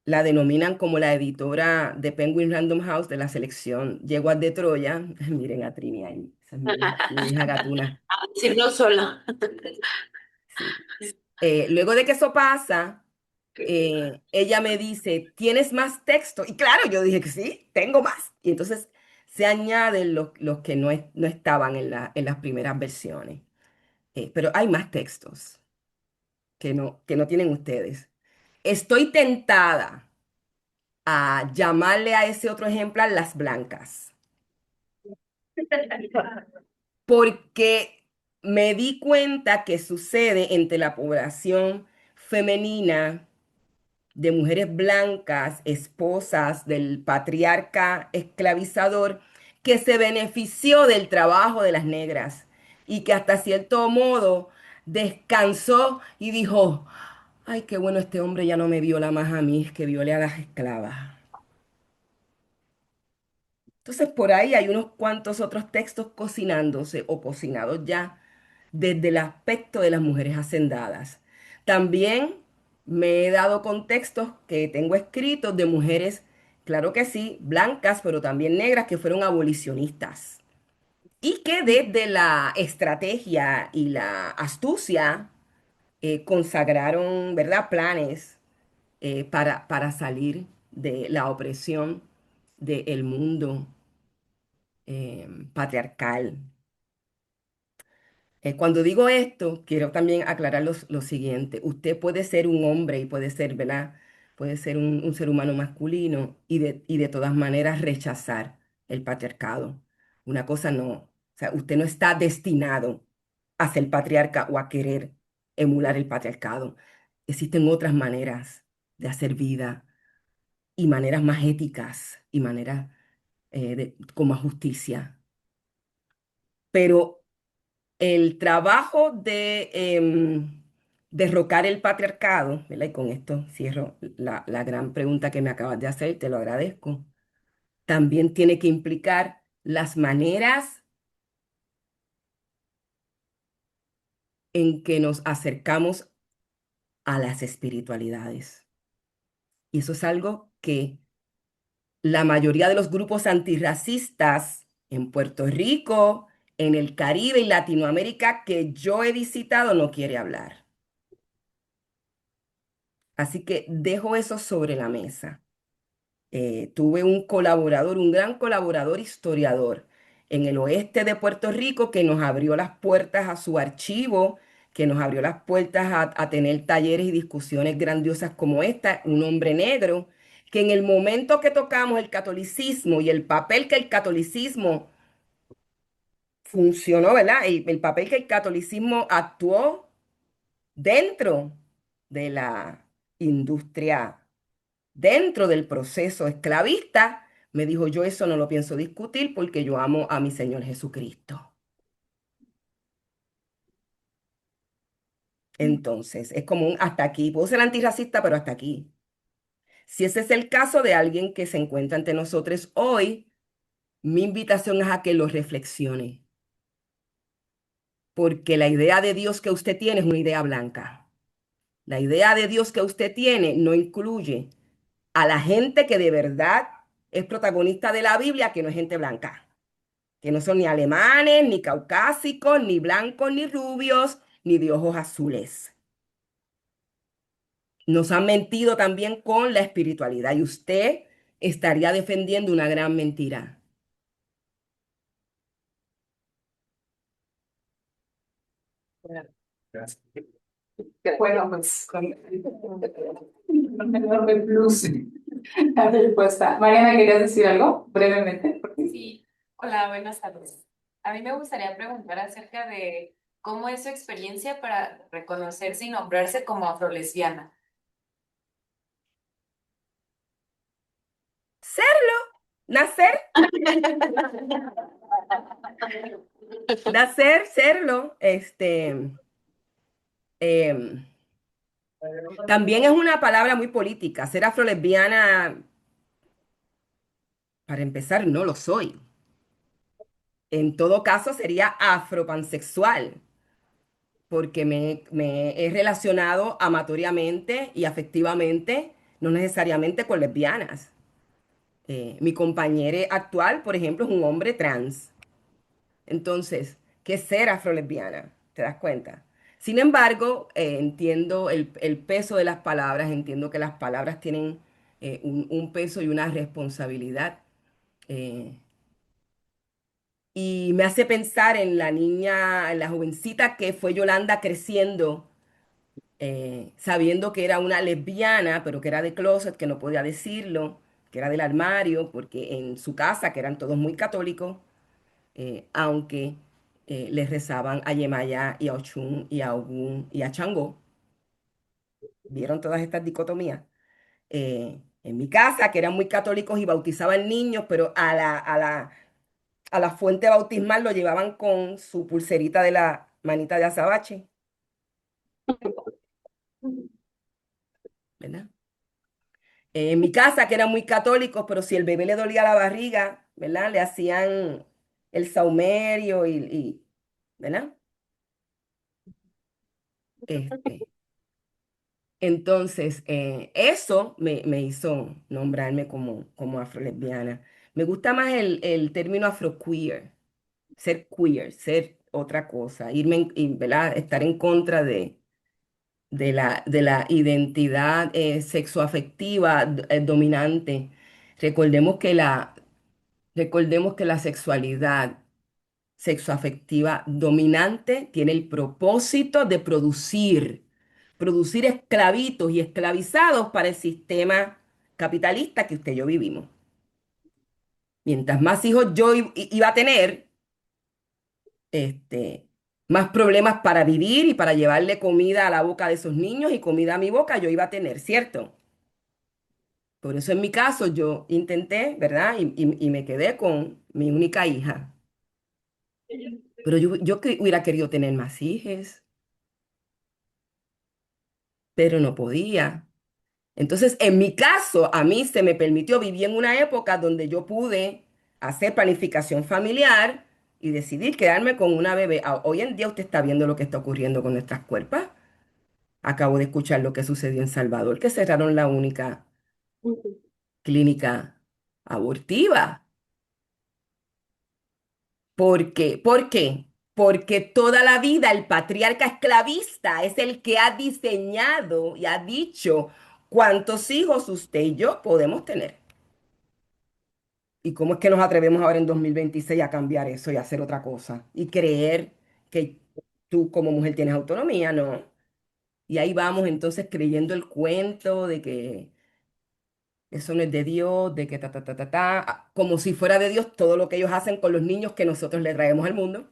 la denominan como la editora de Penguin Random House de la selección Yeguas de Troya. Miren a Trini ahí, esa es mi hija gatuna. Si no sola. Sí. Luego de que eso pasa, ella me dice, ¿tienes más texto? Y claro, yo dije que sí, tengo más. Y entonces se añaden los que no estaban en las primeras versiones. Pero hay más textos que no tienen ustedes. Estoy tentada a llamarle a ese otro ejemplar las blancas, porque me di cuenta que sucede entre la población femenina de mujeres blancas, esposas del patriarca esclavizador, que se benefició del trabajo de las negras y que hasta cierto modo descansó y dijo, ay, qué bueno, este hombre ya no me viola más a mí, es que viole a las esclavas. Entonces por ahí hay unos cuantos otros textos cocinándose o cocinados ya desde el aspecto de las mujeres hacendadas. También me he dado contextos que tengo escritos de mujeres, claro que sí, blancas, pero también negras, que fueron abolicionistas y que desde la estrategia y la astucia consagraron, ¿verdad?, planes para salir de la opresión del mundo patriarcal. Cuando digo esto, quiero también aclarar lo siguiente. Usted puede ser un hombre y puede ser, ¿verdad? Puede ser un ser humano masculino y de todas maneras rechazar el patriarcado. Una cosa no. O sea, usted no está destinado a ser patriarca o a querer emular el patriarcado. Existen otras maneras de hacer vida y maneras más éticas y maneras con más justicia. Pero el trabajo de derrocar el patriarcado, ¿verdad? Y con esto cierro la gran pregunta que me acabas de hacer, te lo agradezco. También tiene que implicar las maneras en que nos acercamos a las espiritualidades. Y eso es algo que la mayoría de los grupos antirracistas en Puerto Rico, en el Caribe y Latinoamérica que yo he visitado no quiere hablar. Así que dejo eso sobre la mesa. Tuve un colaborador, un gran colaborador historiador en el oeste de Puerto Rico que nos abrió las puertas a su archivo, que nos abrió las puertas a tener talleres y discusiones grandiosas como esta, un hombre negro, que en el momento que tocamos el catolicismo y el papel que el catolicismo funcionó, ¿verdad? El papel que el catolicismo actuó dentro de la industria, dentro del proceso esclavista, me dijo, yo eso no lo pienso discutir porque yo amo a mi Señor Jesucristo. Entonces, es como un hasta aquí. Puedo ser antirracista, pero hasta aquí. Si ese es el caso de alguien que se encuentra ante nosotros hoy, mi invitación es a que lo reflexione. Porque la idea de Dios que usted tiene es una idea blanca. La idea de Dios que usted tiene no incluye a la gente que de verdad es protagonista de la Biblia, que no es gente blanca, que no son ni alemanes, ni caucásicos, ni blancos, ni rubios, ni de ojos azules. Nos han mentido también con la espiritualidad y usted estaría defendiendo una gran mentira. Gracias. Bueno, pues con un enorme plus la respuesta. Mariana, ¿querías decir algo brevemente? Sí, hola, buenas tardes. A mí me gustaría preguntar acerca de cómo es su experiencia para reconocerse y nombrarse como afrolesbiana. Serlo, nacer, nacer, serlo, em, también es una palabra muy política. Ser afrolesbiana, para empezar, no lo soy. En todo caso, sería afropansexual, porque me he relacionado amatoriamente y afectivamente no necesariamente con lesbianas. Mi compañero actual, por ejemplo, es un hombre trans. Entonces, ¿qué es ser afrolesbiana? ¿Te das cuenta? Sin embargo, entiendo el peso de las palabras, entiendo que las palabras tienen un peso y una responsabilidad. eh, y me hace pensar en la niña, en la jovencita que fue Yolanda creciendo, sabiendo que era una lesbiana, pero que era de closet, que no podía decirlo, que era del armario, porque en su casa, que eran todos muy católicos, aunque les rezaban a Yemaya y a Ochun y a Ogún y a Changó. ¿Vieron todas estas dicotomías? En mi casa, que eran muy católicos y bautizaban niños, pero a la fuente bautismal lo llevaban con su pulserita de la manita de azabache, ¿verdad? En mi casa, que eran muy católicos, pero si el bebé le dolía la barriga, ¿verdad? Le hacían el saumerio ¿verdad? Este, entonces, eso me hizo nombrarme como afrolesbiana. Me gusta más el término afroqueer, ser queer, ser otra cosa, ¿verdad? Estar en contra de la identidad sexoafectiva dominante. Recordemos que la, recordemos que la sexualidad sexoafectiva dominante tiene el propósito de producir esclavitos y esclavizados para el sistema capitalista que usted y yo vivimos. Mientras más hijos yo iba a tener, este, más problemas para vivir y para llevarle comida a la boca de esos niños y comida a mi boca yo iba a tener, ¿cierto? Por eso en mi caso yo intenté, ¿verdad? Y me quedé con mi única hija. Pero yo hubiera querido tener más hijos, pero no podía. Entonces, en mi caso, a mí se me permitió vivir en una época donde yo pude hacer planificación familiar y decidir quedarme con una bebé. Hoy en día usted está viendo lo que está ocurriendo con nuestras cuerpos. Acabo de escuchar lo que sucedió en Salvador, que cerraron la única clínica abortiva. ¿Por qué? ¿Por qué? Porque toda la vida el patriarca esclavista es el que ha diseñado y ha dicho cuántos hijos usted y yo podemos tener. ¿Y cómo es que nos atrevemos ahora en 2026 a cambiar eso y a hacer otra cosa? Y creer que tú como mujer tienes autonomía, ¿no? Y ahí vamos entonces creyendo el cuento de que eso no es de Dios, de que como si fuera de Dios todo lo que ellos hacen con los niños que nosotros le traemos al mundo.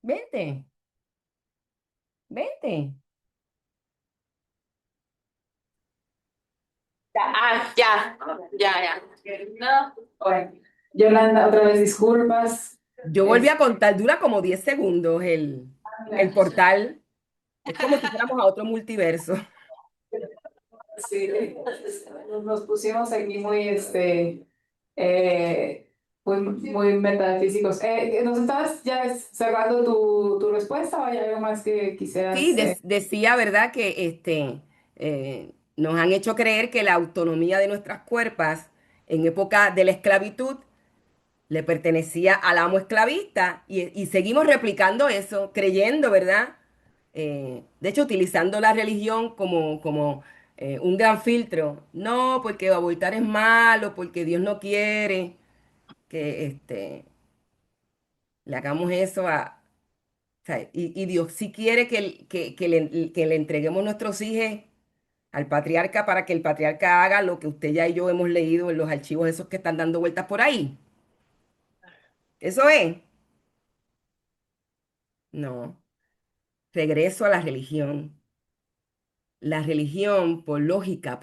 Vente, vente. Ya, ya, ya. No, bueno, Yolanda, otra vez disculpas. Yo volví a contar, dura como 10 segundos el portal. Es como si fuéramos a otro multiverso. Sí, nos pusimos aquí muy, muy metafísicos. ¿Nos estabas ya cerrando tu respuesta o hay algo más que Sí, quisieras? decía, ¿verdad? Que nos han hecho creer que la autonomía de nuestras cuerpos en época de la esclavitud le pertenecía al amo esclavista y seguimos replicando eso, creyendo, ¿verdad? De hecho, utilizando la religión como un gran filtro. No, porque abortar es malo, porque Dios no quiere que le hagamos eso o sea, y Dios sí quiere que le entreguemos nuestros hijos al patriarca para que el patriarca haga lo que usted ya y yo hemos leído en los archivos esos que están dando vueltas por ahí. Eso es. No. Regreso a la religión. La religión, por lógica,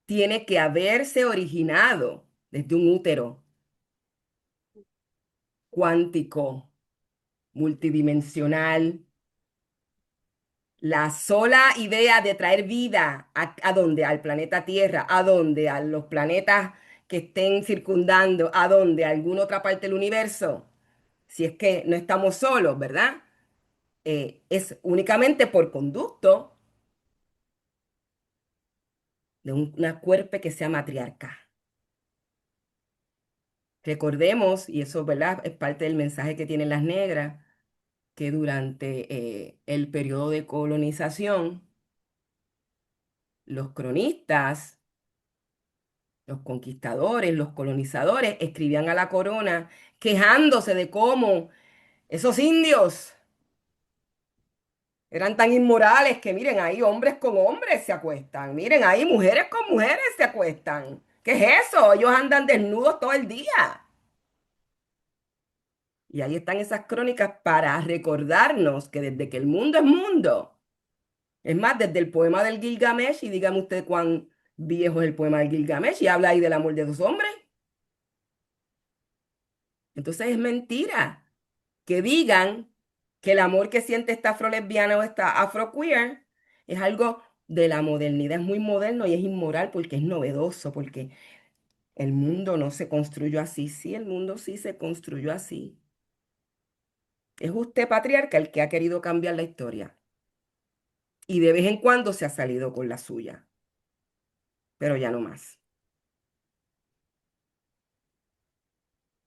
tiene que haberse originado desde un útero cuántico, multidimensional. La sola idea de traer vida a dónde, al planeta Tierra, a dónde, a los planetas que estén circundando, a dónde, a alguna otra parte del universo, si es que no estamos solos, ¿verdad? Es únicamente por conducto de una cuerpo que sea matriarca. Recordemos, y eso, ¿verdad? Es parte del mensaje que tienen las negras, que durante el periodo de colonización, los cronistas, los conquistadores, los colonizadores escribían a la corona quejándose de cómo esos indios eran tan inmorales que miren, ahí hombres con hombres se acuestan, miren, ahí mujeres con mujeres se acuestan. ¿Qué es eso? Ellos andan desnudos todo el día. Y ahí están esas crónicas para recordarnos que desde que el mundo es mundo, es más, desde el poema del Gilgamesh, y dígame usted cuán viejo es el poema del Gilgamesh, y habla ahí del amor de dos hombres. Entonces es mentira que digan que el amor que siente esta afro-lesbiana o esta afro-queer es algo de la modernidad, es muy moderno y es inmoral porque es novedoso, porque el mundo no se construyó así. Sí, el mundo sí se construyó así. Es usted, patriarca, el que ha querido cambiar la historia. Y de vez en cuando se ha salido con la suya, pero ya no más.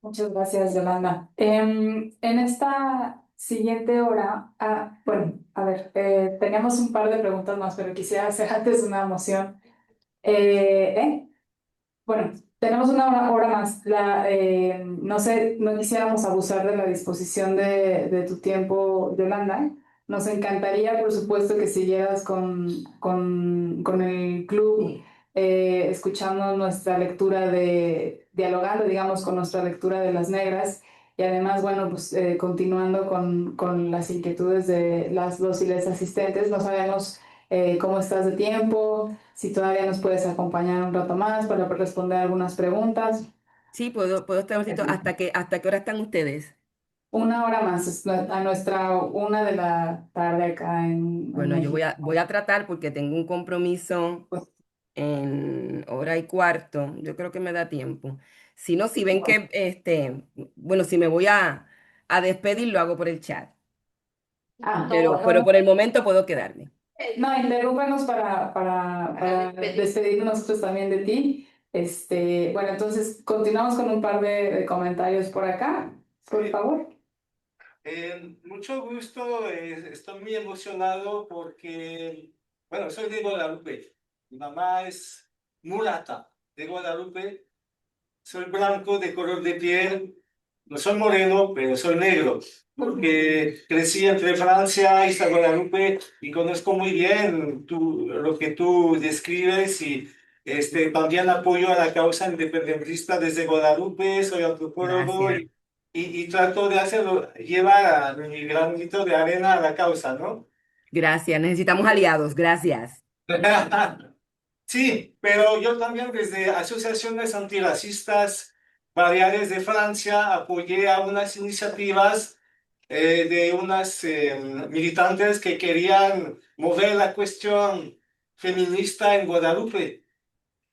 Muchas gracias, Yolanda. En esta siguiente hora, bueno, a ver, teníamos un par de preguntas más, pero quisiera hacer antes una moción. Bueno, tenemos una hora más. No sé, no quisiéramos abusar de la disposición de tu tiempo, Yolanda. Nos encantaría, por supuesto, que siguieras con el club, escuchando nuestra lectura dialogando, digamos, con nuestra lectura de las negras. Y además, bueno, pues continuando con las inquietudes de las dos y les asistentes. No sabemos cómo estás de tiempo, si todavía nos puedes acompañar un rato más para responder algunas preguntas. Sí, puedo estar un ratito. ¿Hasta qué hora están ustedes? Una hora más, a nuestra 1 de la tarde acá en Bueno, yo México. voy a tratar porque tengo un compromiso Pues, en hora y cuarto. Yo creo que me da tiempo. Si no, si ven que, bueno, si me voy a despedir, lo hago por el chat. Pero por el momento puedo quedarme. no, interrúmpanos para despedirnos nosotros también de ti. Bueno, entonces continuamos con un par de comentarios por acá, por Sí. favor. Mucho gusto, estoy muy emocionado porque, bueno, soy de Guadalupe. Mi mamá es mulata de Guadalupe. Soy blanco de color de piel. No soy moreno, pero soy negro. Porque crecí entre Francia y San Guadalupe y conozco muy bien lo que tú describes y también apoyo a la causa independentista desde Guadalupe. Soy antropólogo Gracias. y trato de hacerlo, llevar mi granito de arena a la causa, ¿no? Gracias. Necesitamos aliados. Gracias. Sí, pero yo también desde asociaciones antirracistas variadas de Francia apoyé a unas iniciativas de unas militantes que querían mover la cuestión feminista en Guadalupe.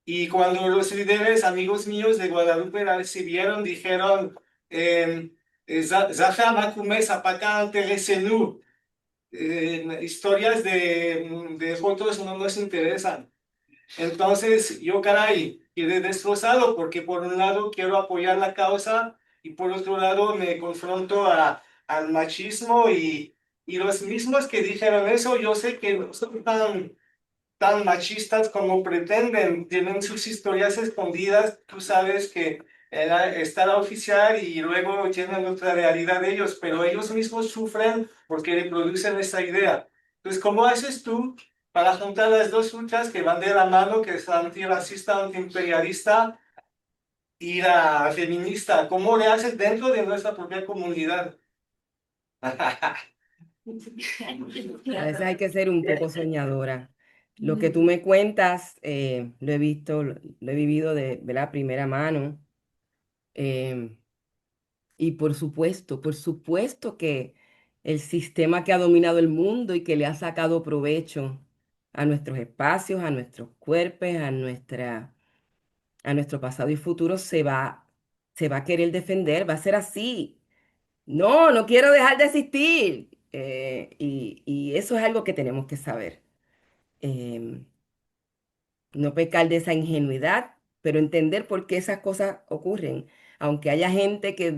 Y cuando los líderes, amigos míos de Guadalupe, la recibieron, dijeron, Zafra Makume Zapaka Interesenu. Historias de fotos no nos interesan. Entonces, yo, caray, quedé destrozado porque por un lado quiero apoyar la causa y por otro lado me confronto al machismo y los mismos que dijeron eso, yo sé que no son tan machistas como pretenden, tienen sus historias escondidas, tú sabes que está la oficial y luego tienen otra realidad de ellos, pero ellos mismos sufren porque reproducen esa idea. Entonces, ¿cómo haces tú para juntar las dos luchas que van de la mano, que es la antirracista, antiimperialista y la feminista? ¿Cómo le haces dentro de nuestra propia comunidad? A veces hay que ser un poco soñadora. Lo que tú me cuentas, lo he visto, lo he vivido de la primera mano. em, y por supuesto que el sistema que ha dominado el mundo y que le ha sacado provecho a nuestros espacios, a nuestros cuerpos, a nuestro pasado y futuro se va a querer defender, va a ser así. No, no quiero dejar de existir. Y eso es algo que tenemos que saber. Em, no pecar de esa ingenuidad, pero entender por qué esas cosas ocurren. Aunque haya gente que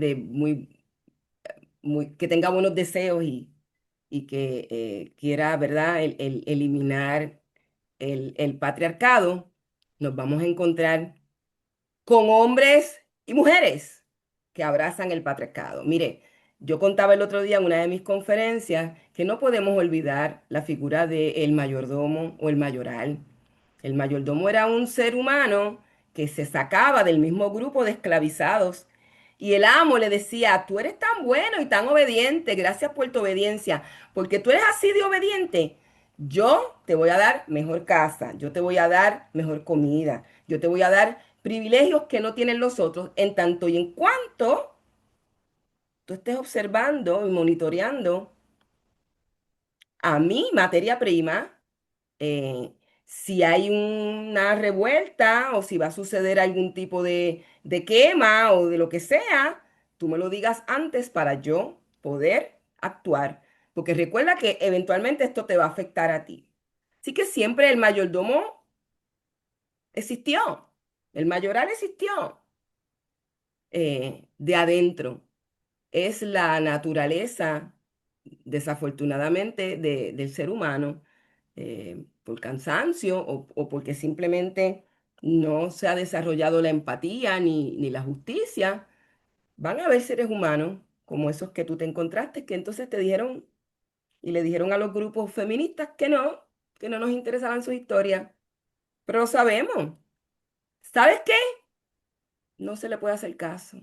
tenga buenos deseos y que quiera, ¿verdad?, eliminar el patriarcado, nos vamos a encontrar con hombres y mujeres que abrazan el patriarcado. Mire, yo contaba el otro día en una de mis conferencias que no podemos olvidar la figura del mayordomo o el mayoral. El mayordomo era un ser humano que se sacaba del mismo grupo de esclavizados y el amo le decía, tú eres tan bueno y tan obediente, gracias por tu obediencia, porque tú eres así de obediente. Yo te voy a dar mejor casa, yo te voy a dar mejor comida, yo te voy a dar privilegios que no tienen los otros, en tanto y en cuanto tú estés observando y monitoreando a mi materia prima, eh, si hay una revuelta o si va a suceder algún tipo de quema o de lo que sea, tú me lo digas antes para yo poder actuar. Porque recuerda que eventualmente esto te va a afectar a ti. Así que siempre el mayordomo existió, el mayoral existió de adentro. Es la naturaleza, desafortunadamente, del ser humano, por cansancio o porque simplemente no se ha desarrollado la empatía ni la justicia. Van a haber seres humanos como esos que tú te encontraste, que entonces te dijeron y le dijeron a los grupos feministas que no nos interesaban sus historias. Pero lo sabemos. ¿Sabes qué? No se le puede hacer caso.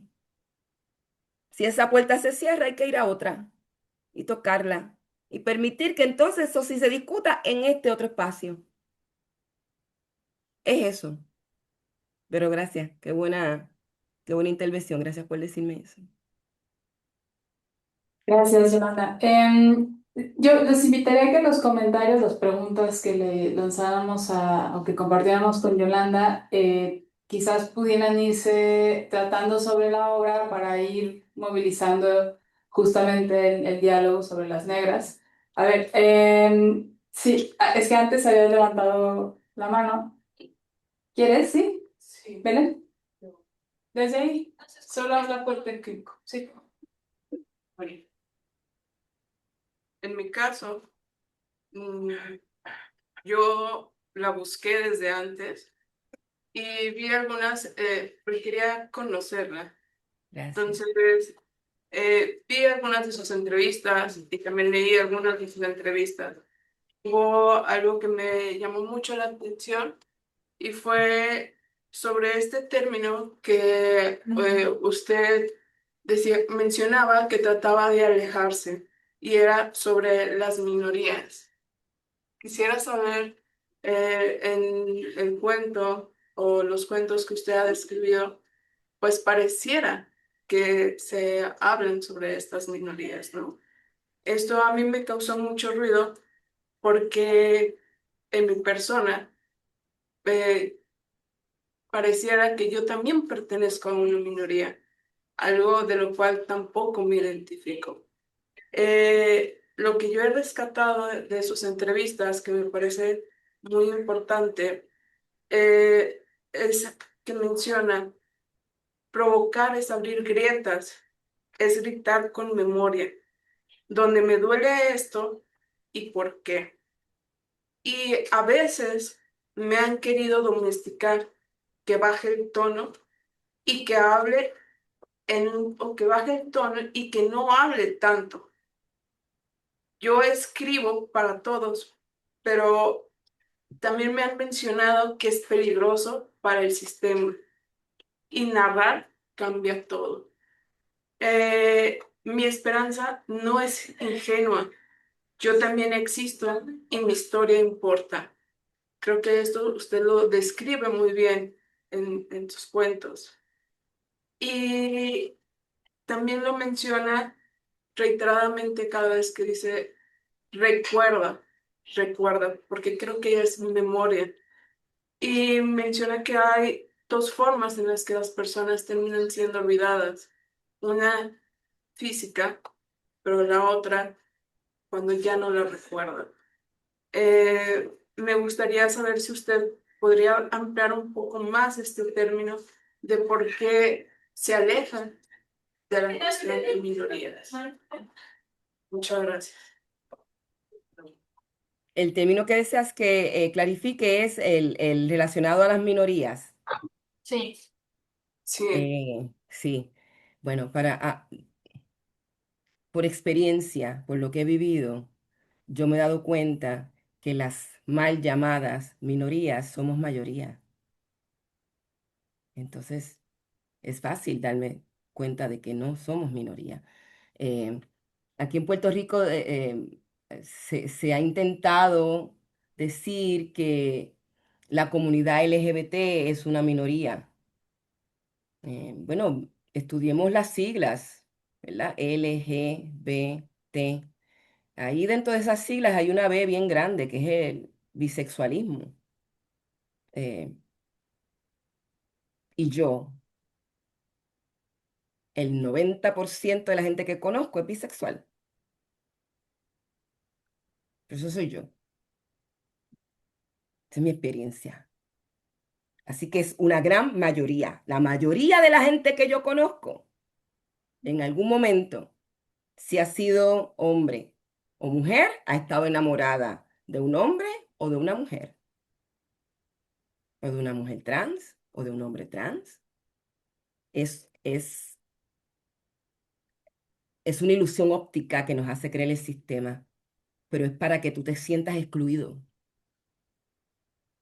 Si esa puerta se cierra, hay que ir a otra y tocarla y permitir que entonces eso sí se discuta en este otro espacio. Es eso. Pero gracias, qué buena intervención. Gracias por decirme eso. Gracias, Yolanda. Yo les invitaría a que los comentarios, las preguntas que le lanzáramos o que compartiéramos con Yolanda, quizás pudieran irse tratando sobre la obra para ir movilizando justamente el diálogo sobre las negras. A ver, sí, es que antes había levantado la mano. ¿Quieres? Sí. Sí. Belén. Desde ahí, solo habla fuerte, Kiko. Sí. En mi caso, yo la busqué desde antes y vi algunas, porque quería conocerla. Gracias. Entonces, vi algunas de sus entrevistas y también leí algunas de sus entrevistas. Hubo algo que me llamó mucho la atención y fue sobre este término que usted mencionaba que trataba de alejarse y era sobre las minorías. Quisiera saber en el cuento o los cuentos que usted ha descrito, pues pareciera que se hablan sobre estas minorías, ¿no? Esto a mí me causó mucho ruido porque en mi persona eh, pareciera que yo también pertenezco a una minoría, algo de lo cual tampoco me identifico. Lo que yo he rescatado de sus entrevistas, que me parece muy importante, es que menciona, provocar es abrir grietas, es gritar con memoria, donde me duele esto y por qué. Y a veces me han querido domesticar, que baje el tono y que hable o que baje el tono y que no hable tanto. Yo escribo para todos, pero también me han mencionado que es peligroso para el sistema y narrar cambia todo. Mi esperanza no es ingenua. Yo también existo y mi historia importa. Creo que esto usted lo describe muy bien en sus cuentos. Y también lo menciona reiteradamente cada vez que dice recuerda, recuerda, porque creo que es mi memoria. Y menciona que hay dos formas en las que las personas terminan siendo olvidadas. Una física, pero la otra cuando ya no la recuerdan. Me gustaría saber si usted podría ampliar un poco más este término de por qué se alejan de la cuestión de minorías. Muchas gracias. El término que deseas que clarifique es el relacionado a las minorías. Sí. Sí. Sí, bueno, por experiencia, por lo que he vivido, yo me he dado cuenta que las mal llamadas minorías somos mayoría. Entonces, es fácil darme cuenta de que no somos minoría. Eh, Aquí en Puerto Rico se ha intentado decir que la comunidad LGBT es una minoría. Bueno, estudiemos las siglas, ¿verdad? LGBT. Ahí dentro de esas siglas hay una B bien grande, que es el bisexualismo. Eh, y yo, el 90% de la gente que conozco es bisexual. Pero eso soy yo. Esa es mi experiencia. Así que es una gran mayoría. La mayoría de la gente que yo conozco, en algún momento, si ha sido hombre o mujer, ha estado enamorada de un hombre o de una mujer, o de una mujer trans o de un hombre trans. Es, es, es una ilusión óptica que nos hace creer el sistema, pero es para que tú te sientas excluido.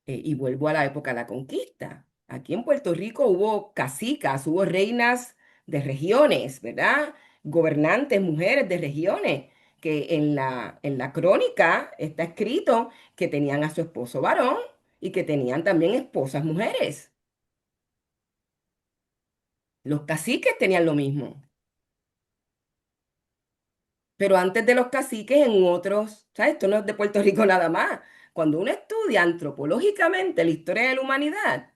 Y vuelvo a la época de la conquista. Aquí en Puerto Rico hubo cacicas, hubo reinas de regiones, ¿verdad? Gobernantes, mujeres de regiones, que en la crónica está escrito que tenían a su esposo varón y que tenían también esposas mujeres. Los caciques tenían lo mismo. Pero antes de los caciques, en otros, ¿sabes? Esto no es de Puerto Rico nada más. Cuando uno estudia antropológicamente la historia de la humanidad,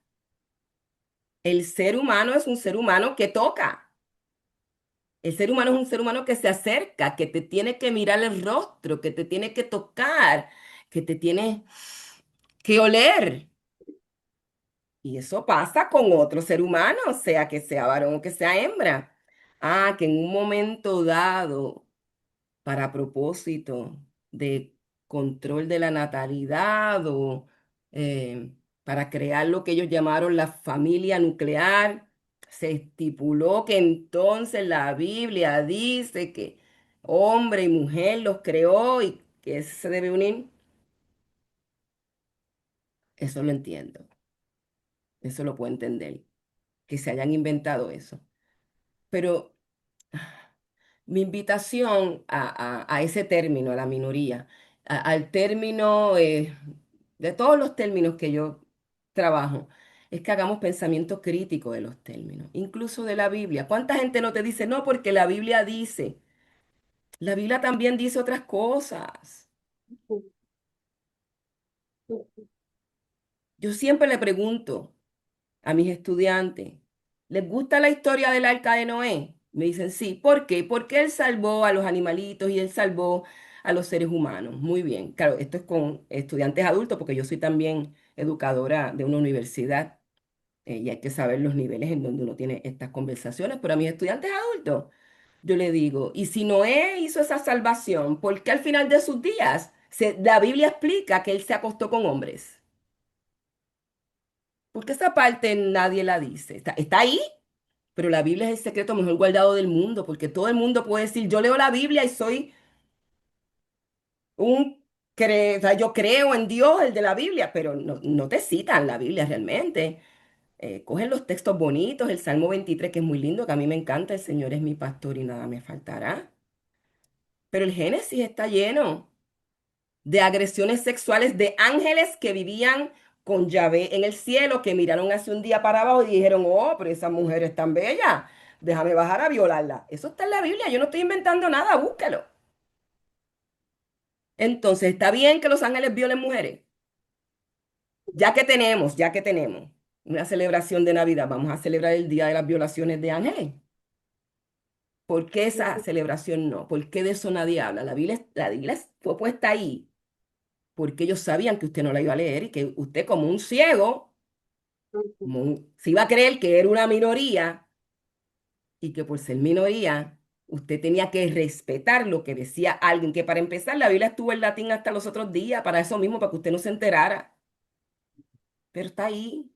el ser humano es un ser humano que toca. El ser humano es un ser humano que se acerca, que te tiene que mirar el rostro, que te tiene que tocar, que te tiene que oler. Y eso pasa con otro ser humano, sea que sea varón o que sea hembra. Ah, que en un momento dado, para propósito de control de la natalidad o para crear lo que ellos llamaron la familia nuclear, se estipuló que entonces la Biblia dice que hombre y mujer los creó y que se debe unir. Eso lo entiendo, eso lo puedo entender, que se hayan inventado eso. Pero mi invitación a ese término, a la minoría, al término, de todos los términos que yo trabajo, es que hagamos pensamiento crítico de los términos, incluso de la Biblia. ¿Cuánta gente no te dice, no, porque la Biblia dice? La Biblia también dice otras cosas. Yo siempre le pregunto a mis estudiantes, ¿les gusta la historia del arca de Noé? Me dicen sí. ¿Por qué? Porque él salvó a los animalitos y él salvó a los seres humanos. Muy bien. Claro, esto es con estudiantes adultos porque yo soy también educadora de una universidad y hay que saber los niveles en donde uno tiene estas conversaciones. Pero a mis estudiantes adultos, yo le digo, ¿y si Noé hizo esa salvación, por qué al final de sus días la Biblia explica que él se acostó con hombres? Porque esa parte nadie la dice. Está ahí, pero la Biblia es el secreto mejor guardado del mundo, porque todo el mundo puede decir, yo leo la Biblia y soy o sea, yo creo en Dios, el de la Biblia, pero no te citan la Biblia realmente. Cogen los textos bonitos, el Salmo 23, que es muy lindo, que a mí me encanta, el Señor es mi pastor y nada me faltará. Pero el Génesis está lleno de agresiones sexuales de ángeles que vivían con Yahvé en el cielo, que miraron hace un día para abajo y dijeron, oh, pero esa mujer es tan bella, déjame bajar a violarla. Eso está en la Biblia, yo no estoy inventando nada, búsquelo. Entonces, ¿está bien que los ángeles violen mujeres? Ya que tenemos una celebración de Navidad, vamos a celebrar el Día de las Violaciones de Ángeles. ¿Por qué esa celebración no? ¿Por qué de eso nadie habla? La Biblia fue puesta ahí porque ellos sabían que usted no la iba a leer y que usted como un ciego se iba a creer que era una minoría y que por ser minoría usted tenía que respetar lo que decía alguien, que para empezar la Biblia estuvo en latín hasta los otros días, para eso mismo, para que usted no se enterara. Pero está ahí.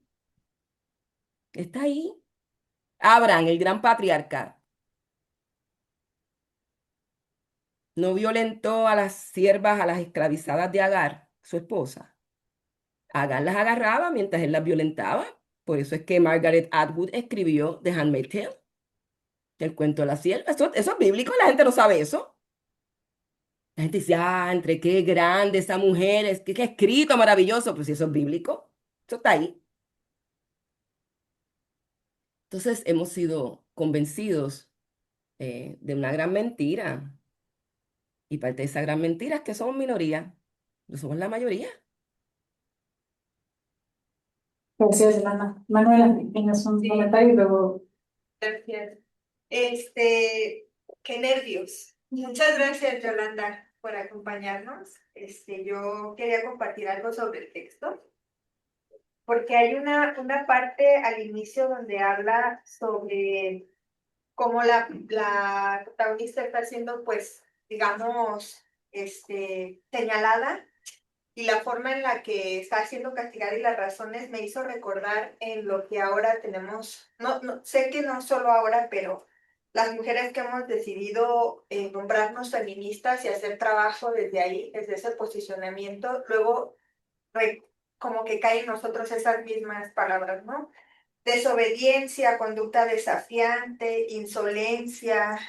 Abraham, el gran patriarca, no violentó a las siervas, a las esclavizadas de Agar, su esposa. Agar las agarraba mientras él las violentaba. Por eso es que Margaret Atwood escribió The Handmaid's Tale, el cuento de la sierva. Eso es bíblico, la gente no sabe eso. La gente dice, ah, entre qué grande esa mujer, qué escrito maravilloso. Pues si eso es bíblico, eso está ahí. Entonces hemos sido convencidos de una gran mentira. Y parte de esa gran mentira es que somos minoría, no somos la mayoría. Gracias, Elena. Manuela, tienes un comentario y luego. Gracias. Qué nervios. Muchas gracias, Yolanda, por acompañarnos. Yo quería compartir algo sobre el texto, porque hay una parte al inicio donde habla sobre cómo la protagonista está siendo, pues, digamos, señalada, y la forma en la que está siendo castigada y las razones me hizo recordar en lo que ahora tenemos, no sé que no solo ahora, pero las mujeres que hemos decidido nombrarnos feministas y hacer trabajo desde ahí, desde ese posicionamiento, luego como que caen en nosotros esas mismas palabras, ¿no? Desobediencia, conducta desafiante, insolencia,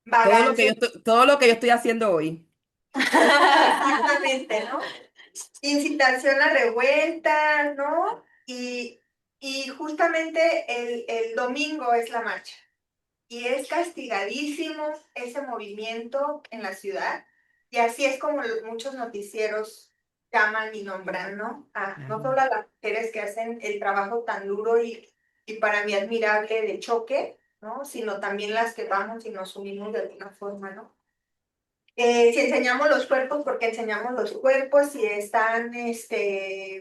vagancia. Todo lo que yo estoy haciendo hoy. Exactamente, ¿no? Incitación a revuelta, ¿no? Y justamente el domingo es la marcha. Y es castigadísimo ese movimiento en la ciudad. Y así es como muchos noticieros llaman y nombran, ¿no? No solo a las mujeres que hacen el trabajo tan duro y para mí admirable de choque, ¿no? Sino también las que vamos y nos unimos de alguna forma, ¿no? Si enseñamos los cuerpos, porque enseñamos los cuerpos, si están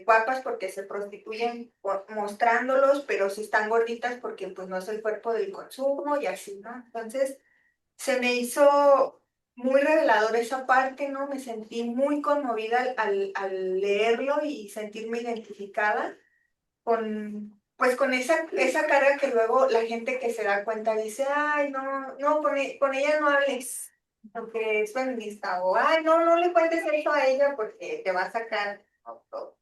guapas porque se prostituyen mostrándolos, pero si están gorditas porque pues no es el cuerpo del consumo y así, ¿no? Entonces se me hizo muy revelador esa parte, ¿no? Me sentí muy conmovida al leerlo y sentirme identificada pues con esa carga que luego la gente que se da cuenta dice, ay, no, con ella no hables, porque es feminista, o ay, no le cuentes eso a ella porque te va a sacar, ¿no? Todo.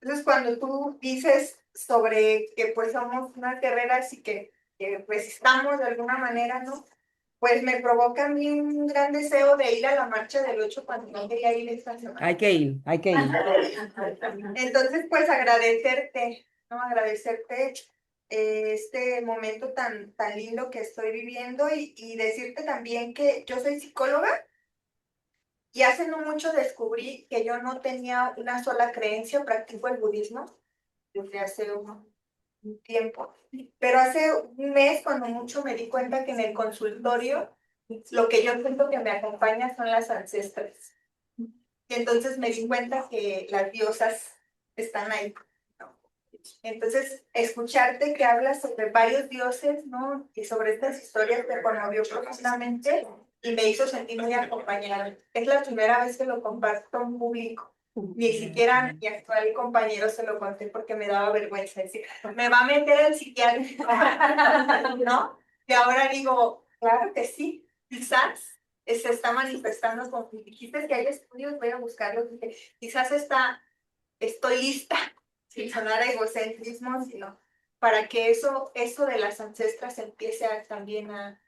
Entonces, cuando tú dices sobre que pues somos unas guerreras y que resistamos de alguna manera, ¿no? Pues me provoca a mí un gran deseo de ir a la marcha del 8 cuando no quería ir esta semana. Hay que ir. Entonces, pues agradecerte, ¿no? Agradecerte este momento tan lindo que estoy viviendo y decirte también que yo soy psicóloga y hace no mucho descubrí que yo no tenía una sola creencia, practico el budismo desde hace un tiempo, pero hace un mes cuando mucho me di cuenta que en el consultorio lo que yo siento que me acompaña son las ancestras. Y entonces me di cuenta que las diosas están ahí, ¿no? Entonces, escucharte que hablas sobre varios dioses, ¿no? Y sobre estas historias me conmovió profundamente y me hizo sentir muy acompañada. Es la primera vez que lo comparto en público. Ni siquiera a mi actual compañero se lo conté porque me daba vergüenza decir, me va a meter el psiquiatra, ¿no? Y ahora digo, claro que sí, quizás se está manifestando como dijiste que hay estudios, voy a buscarlos, quizás estoy lista, sin sonar a egocentrismo, sino para que eso de las ancestras empiece también a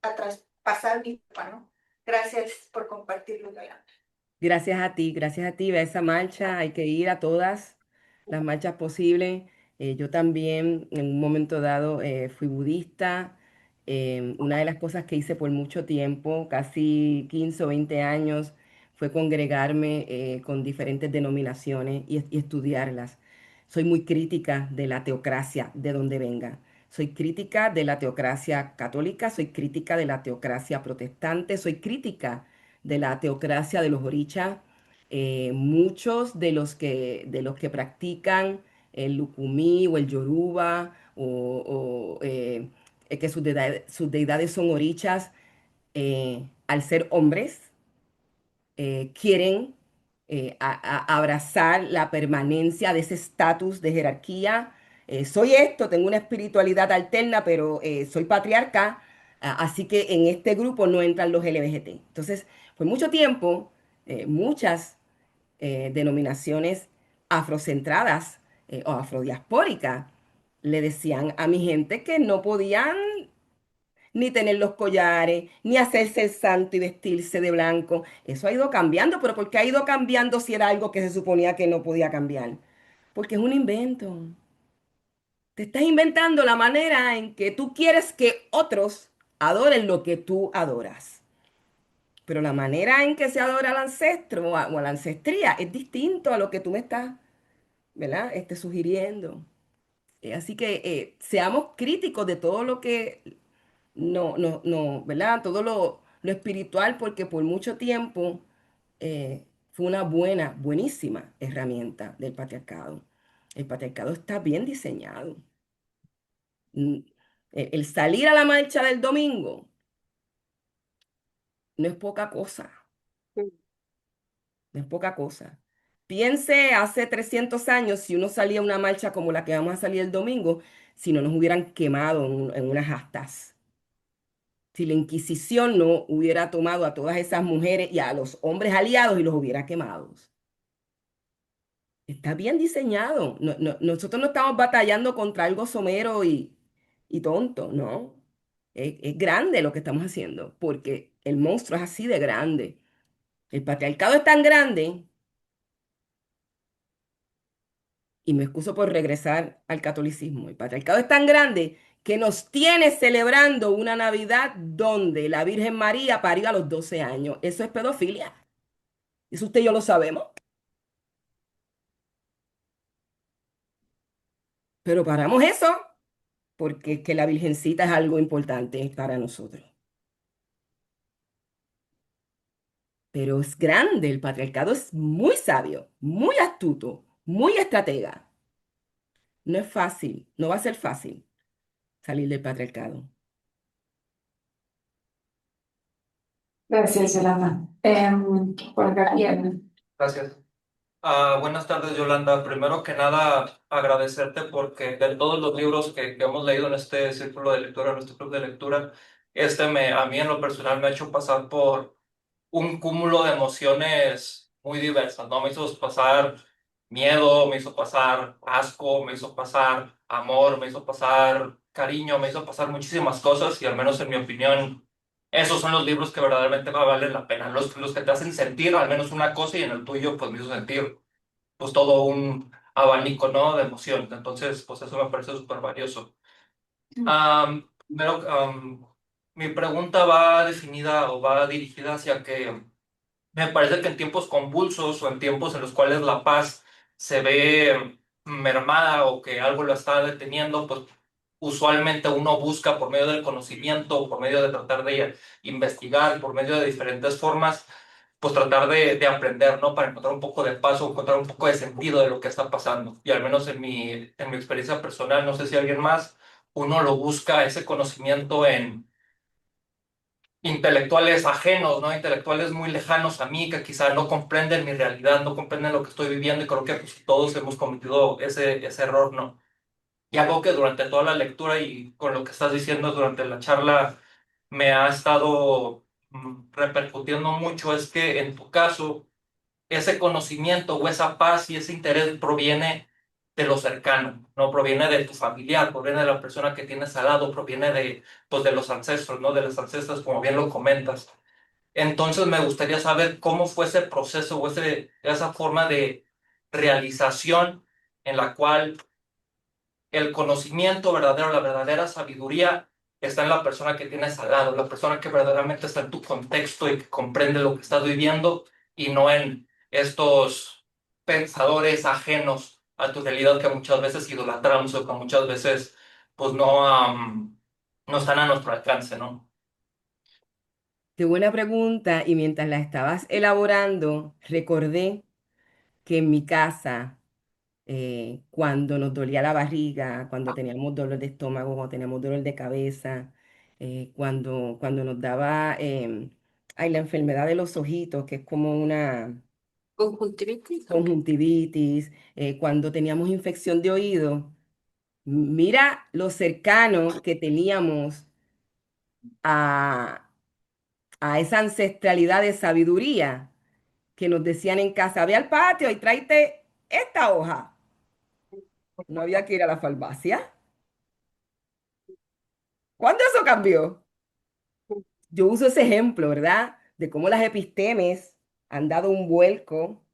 traspasar mi cuerpo, ¿no? Gracias por compartirlo, Yolanda. Gracias a ti, ve a esa marcha, hay que ir a todas las marchas posibles. Yo también en un momento dado fui budista. Una de las cosas que hice por mucho tiempo, casi 15 o 20 años, fue congregarme con diferentes denominaciones y estudiarlas. Soy muy crítica de la teocracia, de donde venga. Soy crítica de la teocracia católica, soy crítica de la teocracia protestante, soy crítica de la teocracia de los orichas. Muchos de los que practican el lucumí o el yoruba que sus deidades son orichas, al ser hombres, quieren abrazar la permanencia de ese estatus de jerarquía. Soy esto, tengo una espiritualidad alterna, pero soy patriarca, así que en este grupo no entran los LGBT. Entonces, por mucho tiempo, muchas denominaciones afrocentradas o afrodiaspóricas le decían a mi gente que no podían ni tener los collares, ni hacerse el santo y vestirse de blanco. Eso ha ido cambiando, pero ¿por qué ha ido cambiando si era algo que se suponía que no podía cambiar? Porque es un invento. Te estás inventando la manera en que tú quieres que otros adoren lo que tú adoras. Pero la manera en que se adora al ancestro o a la ancestría es distinto a lo que tú me estás, ¿verdad? Sugiriendo. Así que seamos críticos de todo lo que no, ¿verdad? Todo lo espiritual, porque por mucho tiempo fue una buenísima herramienta del patriarcado. El patriarcado está bien diseñado. Mm, el salir a la marcha del domingo no es poca cosa, no es poca cosa. Piense hace 300 años si uno salía a una marcha como la que vamos a salir el domingo, si no nos hubieran quemado en unas astas. Si la Inquisición no hubiera tomado a todas esas mujeres y a los hombres aliados y los hubiera quemado. Está bien diseñado. Nosotros no estamos batallando contra algo somero y tonto, ¿no? Es grande lo que estamos haciendo, porque el monstruo es así de grande. El patriarcado es tan grande, y me excuso por regresar al catolicismo, el patriarcado es tan grande que nos tiene celebrando una Navidad donde la Virgen María parió a los 12 años. Eso es pedofilia. Eso usted y yo lo sabemos. Pero paramos eso porque es que la Virgencita es algo importante para nosotros. Pero es grande, el patriarcado es muy sabio, muy astuto, muy estratega. No es fácil, no va a ser fácil salir del patriarcado. Gracias, Yolanda. Por acá, Ian. Gracias. Buenas tardes, Yolanda. Primero que nada, agradecerte porque de todos los libros que hemos leído en este círculo de lectura, en este club de lectura, a mí en lo personal me ha hecho pasar por un cúmulo de emociones muy diversas, ¿no? Me hizo pasar miedo, me hizo pasar asco, me hizo pasar amor, me hizo pasar cariño, me hizo pasar muchísimas cosas y al menos en mi opinión, esos son los libros que verdaderamente valen la pena, los que te hacen sentir al menos una cosa y en el tuyo pues me hizo sentir pues todo un abanico, ¿no? De emociones. Entonces, pues eso me parece súper valioso. Primero, mi pregunta va definida o va dirigida hacia que me parece que en tiempos convulsos o en tiempos en los cuales la paz se ve mermada o que algo lo está deteniendo, pues usualmente uno busca por medio del conocimiento, por medio de tratar de investigar, por medio de diferentes formas, pues tratar de aprender, ¿no? Para encontrar un poco de paz o encontrar un poco de sentido de lo que está pasando. Y al menos en mi experiencia personal, no sé si alguien más, uno lo busca ese conocimiento en intelectuales ajenos, ¿no? Intelectuales muy lejanos a mí, que quizá no comprenden mi realidad, no comprenden lo que estoy viviendo y creo que pues, todos hemos cometido ese error, ¿no? Y algo que durante toda la lectura y con lo que estás diciendo durante la charla me ha estado repercutiendo mucho es que en tu caso ese conocimiento o esa paz y ese interés proviene de lo cercano, no proviene de tu familiar, proviene de la persona que tienes al lado, proviene de, pues, de los ancestros, ¿no? De los ancestros, como bien lo comentas. Entonces me gustaría saber cómo fue ese proceso o esa forma de realización en la cual el conocimiento verdadero, la verdadera sabiduría está en la persona que tienes al lado, la persona que verdaderamente está en tu contexto y que comprende lo que estás viviendo y no en estos pensadores ajenos a tu realidad que muchas veces idolatramos o que muchas veces pues no están a nuestro alcance, ¿no? Qué buena pregunta. Y mientras la estabas elaborando, recordé que en mi casa, cuando nos dolía la barriga, cuando teníamos dolor de estómago, cuando teníamos dolor de cabeza, cuando nos daba ay, la enfermedad de los ojitos, que es como una Conjuntivitis. conjuntivitis, cuando teníamos infección de oído, mira lo cercano que teníamos a, a esa ancestralidad de sabiduría que nos decían en casa, ve al patio y tráete esta hoja. No había que ir a la farmacia. ¿Cuándo eso cambió? Yo uso ese ejemplo, ¿verdad? De cómo las epistemes han dado un vuelco.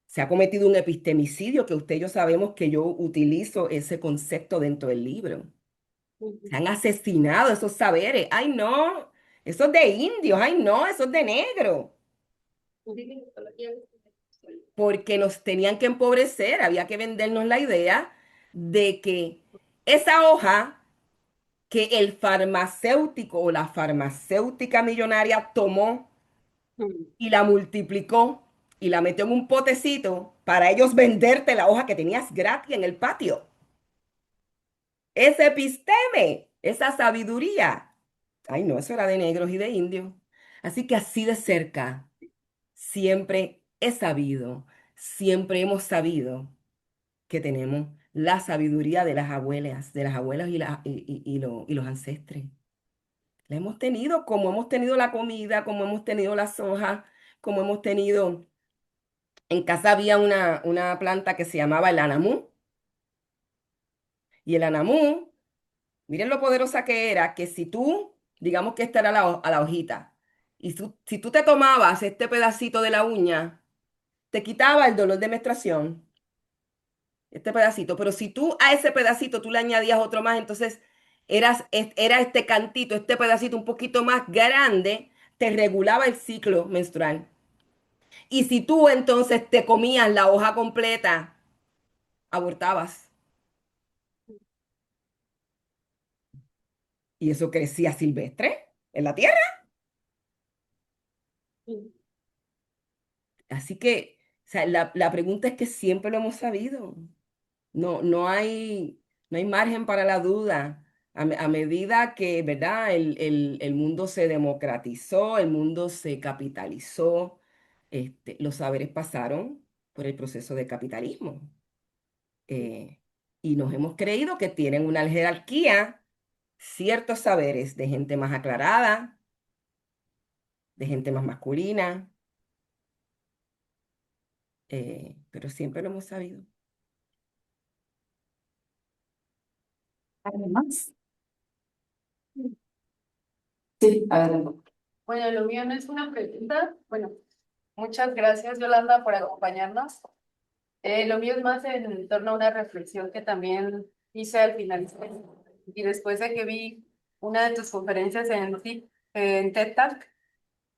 Se ha cometido un epistemicidio que usted y yo sabemos que yo utilizo ese concepto dentro del libro. Se han asesinado esos saberes. Ay, no, eso es de indios. Ay, no, eso es de negro. Porque nos tenían que empobrecer. Había que vendernos la idea de que esa hoja que el farmacéutico o la farmacéutica millonaria tomó y la multiplicó y la metió en un potecito para ellos venderte la hoja que tenías gratis en el patio. Ese episteme, esa sabiduría. Ay, no, eso era de negros y de indios. Así que así de cerca, siempre he sabido, siempre hemos sabido que tenemos la sabiduría de las abuelas y los ancestres. La hemos tenido como hemos tenido la comida, como hemos tenido la soja, como hemos tenido... En casa había una planta que se llamaba el anamú. Y el anamú, miren lo poderosa que era, que si tú, digamos que esta era a la hojita, y si tú te tomabas este pedacito de la uña, te quitaba el dolor de menstruación, este pedacito, pero si tú a ese pedacito tú le añadías otro más, entonces era este cantito, este pedacito un poquito más grande, te regulaba el ciclo menstrual. Y si tú entonces te comías la hoja completa, abortabas. Y eso crecía silvestre en la tierra. Así que, o sea, la pregunta es que siempre lo hemos sabido. No, no hay margen para la duda. A medida que, ¿verdad? El mundo se democratizó, el mundo se capitalizó, los saberes pasaron por el proceso de capitalismo. Eh, y nos hemos creído que tienen una jerarquía, ciertos saberes de gente más aclarada, de gente más masculina, pero siempre lo hemos sabido. Además, sí, adelante. Bueno, lo mío no es una pregunta. Bueno, muchas gracias, Yolanda, por acompañarnos. Lo mío es más en torno a una reflexión que también hice al finalizar. Y después de que vi una de tus conferencias en TED Talk,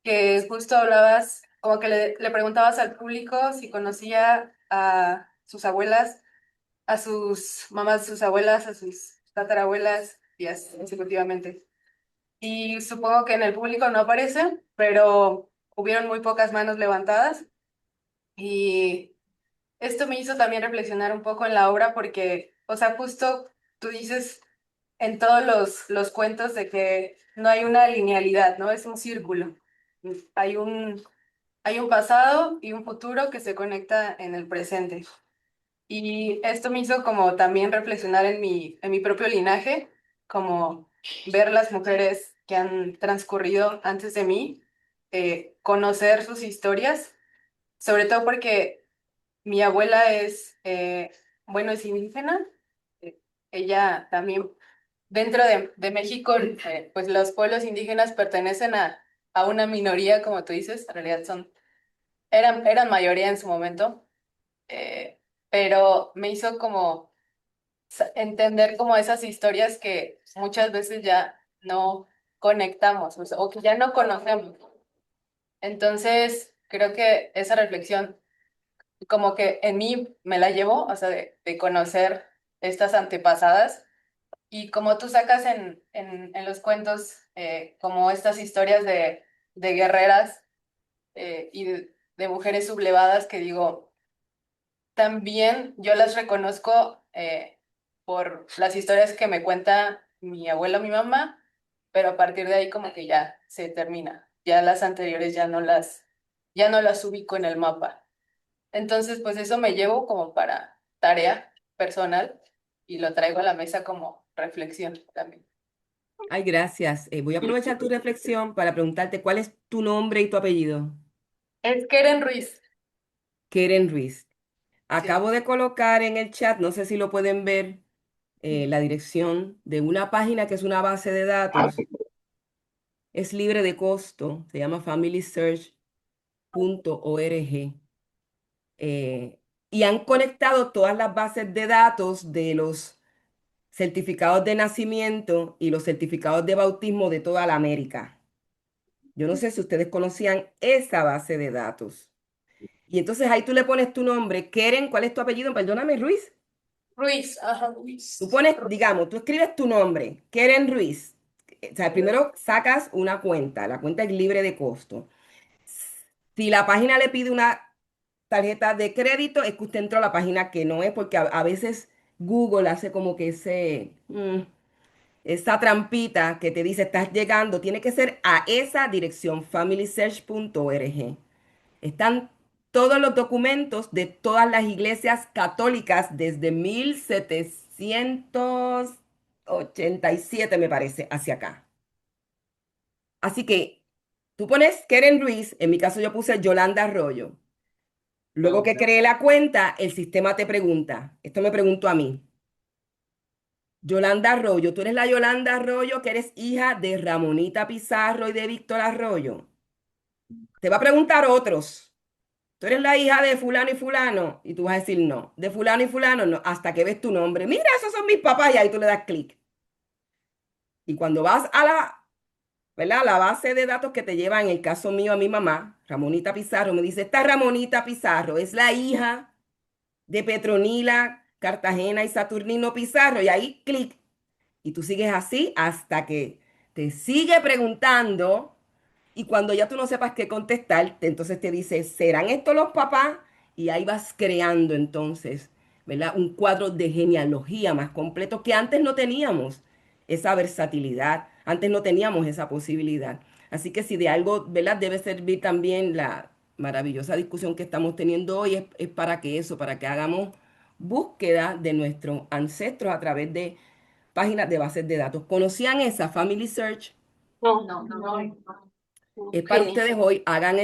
que justo hablabas, como que le preguntabas al público si conocía a sus abuelas, a sus mamás, sus abuelas, a sus tatarabuelas y así consecutivamente. Y supongo que en el público no aparecen, pero hubieron muy pocas manos levantadas. Y esto me hizo también reflexionar un poco en la obra porque, o sea, justo tú dices en todos los cuentos de que no hay una linealidad, ¿no? Es un círculo. Hay hay un pasado y un futuro que se conecta en el presente. Y esto me hizo como también reflexionar en en mi propio linaje, como ver las mujeres que han transcurrido antes de mí, conocer sus historias, sobre todo porque mi abuela bueno, es indígena. Ella también, dentro de México, pues los pueblos indígenas pertenecen a una minoría, como tú dices, en realidad eran mayoría en su momento, pero me hizo como entender como esas historias que muchas veces ya no conectamos, o que ya no conocemos. Entonces, creo que esa reflexión como que en mí me la llevo, o sea, de conocer estas antepasadas. Y como tú sacas en los cuentos, como estas historias de guerreras y de mujeres sublevadas que digo, también yo las reconozco por las historias que me cuenta mi abuela, mi mamá, pero a partir de ahí como que ya se termina. Ya las anteriores ya no las ubico en el mapa. Entonces, pues eso me llevo como para tarea personal y lo traigo a la mesa como reflexión también. Ay, gracias. Voy a aprovechar tu reflexión para preguntarte cuál es tu nombre y tu apellido. Es Keren Ruiz. Keren Ruiz. Sí. Acabo de colocar en el chat, no sé si lo pueden ver, la dirección de una página que es una base de datos. Es libre de costo, se llama familysearch.org. Y han conectado todas las bases de datos de los certificados de nacimiento y los certificados de bautismo de toda la América. Yo no sé si ustedes conocían esa base de datos. Y entonces ahí tú le pones tu nombre. Keren, ¿cuál es tu apellido? Perdóname, Ruiz. Ruiz, ajá, Ruiz. Tú pones, digamos, tú escribes tu nombre, Keren Ruiz. O sea, primero sacas una cuenta. La cuenta es libre de costo. Si la página le pide una tarjeta de crédito, es que usted entró a la página que no es, porque a veces Google hace como que esa trampita que te dice estás llegando, tiene que ser a esa dirección, familysearch.org. Están todos los documentos de todas las iglesias católicas desde 1787, me parece, hacia acá. Así que tú pones Keren Ruiz, en mi caso yo puse Yolanda Arroyo. Luego que creé la cuenta, el sistema te pregunta, esto me preguntó a mí, Yolanda Arroyo, ¿tú eres la Yolanda Arroyo que eres hija de Ramonita Pizarro y de Víctor Arroyo? Te va a preguntar otros. ¿Tú eres la hija de fulano y fulano? Y tú vas a decir no. De fulano y fulano, no. Hasta que ves tu nombre. Mira, esos son mis papás y ahí tú le das clic. Y cuando vas a ¿verdad? La base de datos que te lleva, en el caso mío, a mi mamá, Ramonita Pizarro, me dice, esta Ramonita Pizarro es la hija de Petronila Cartagena y Saturnino Pizarro. Y ahí clic. Y tú sigues así hasta que te sigue preguntando. Y cuando ya tú no sepas qué contestar, entonces te dice, ¿serán estos los papás? Y ahí vas creando entonces, ¿verdad? Un cuadro de genealogía más completo que antes no teníamos esa versatilidad, antes no teníamos esa posibilidad. Así que si de algo, ¿verdad? Debe servir también la maravillosa discusión que estamos teniendo hoy, es para que eso, para que hagamos búsqueda de nuestros ancestros a través de páginas de bases de datos. ¿Conocían esa Family Search? No, no, no, no. Es para Genial. ustedes hoy, hagan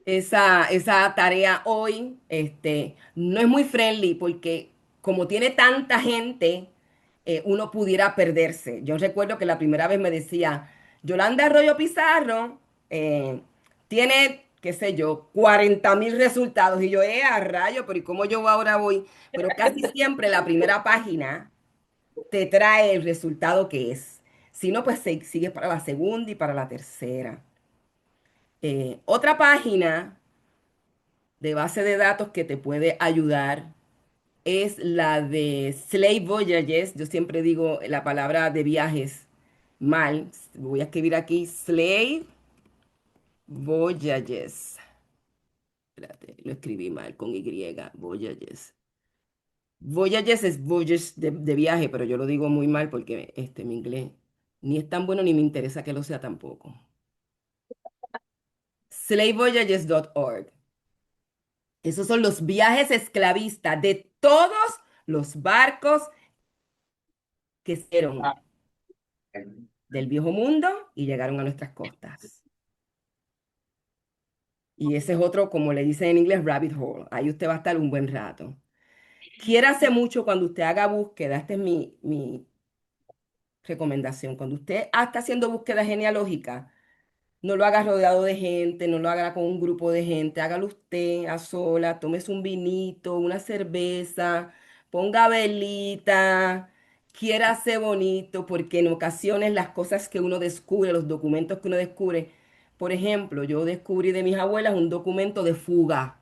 esa tarea hoy. No es muy friendly porque como tiene tanta gente, uno pudiera perderse. Yo recuerdo que la primera vez me decía, Yolanda Arroyo Pizarro tiene, qué sé yo, 40.000 resultados. Y yo, a rayo, pero ¿y cómo yo ahora voy? Pero casi siempre la primera página te trae el resultado que es. Si no, pues sigues para la segunda y para la tercera. Otra página de base de datos que te puede ayudar es la de Slave Voyages. Yo siempre digo la palabra de viajes mal. Voy a escribir aquí Slave Voyages. Espérate, lo escribí mal con Y. Voyages. Voyages es voyages de viaje, pero yo lo digo muy mal porque mi inglés ni es tan bueno ni me interesa que lo sea tampoco. Slavevoyages.org. Esos son los viajes esclavistas de todos los barcos que hicieron del viejo mundo y llegaron a nuestras costas. Y ese es otro, como le dicen en inglés, rabbit hole. Ahí usted va a estar un buen rato. Quiérase mucho cuando usted haga búsqueda. Esta es mi recomendación. Cuando usted está haciendo búsqueda genealógica, No lo haga rodeado de gente, no lo haga con un grupo de gente, hágalo usted a sola, tómese un vinito, una cerveza, ponga velita, quiérase bonito, porque en ocasiones las cosas que uno descubre, los documentos que uno descubre, por ejemplo, yo descubrí de mis abuelas un documento de fuga.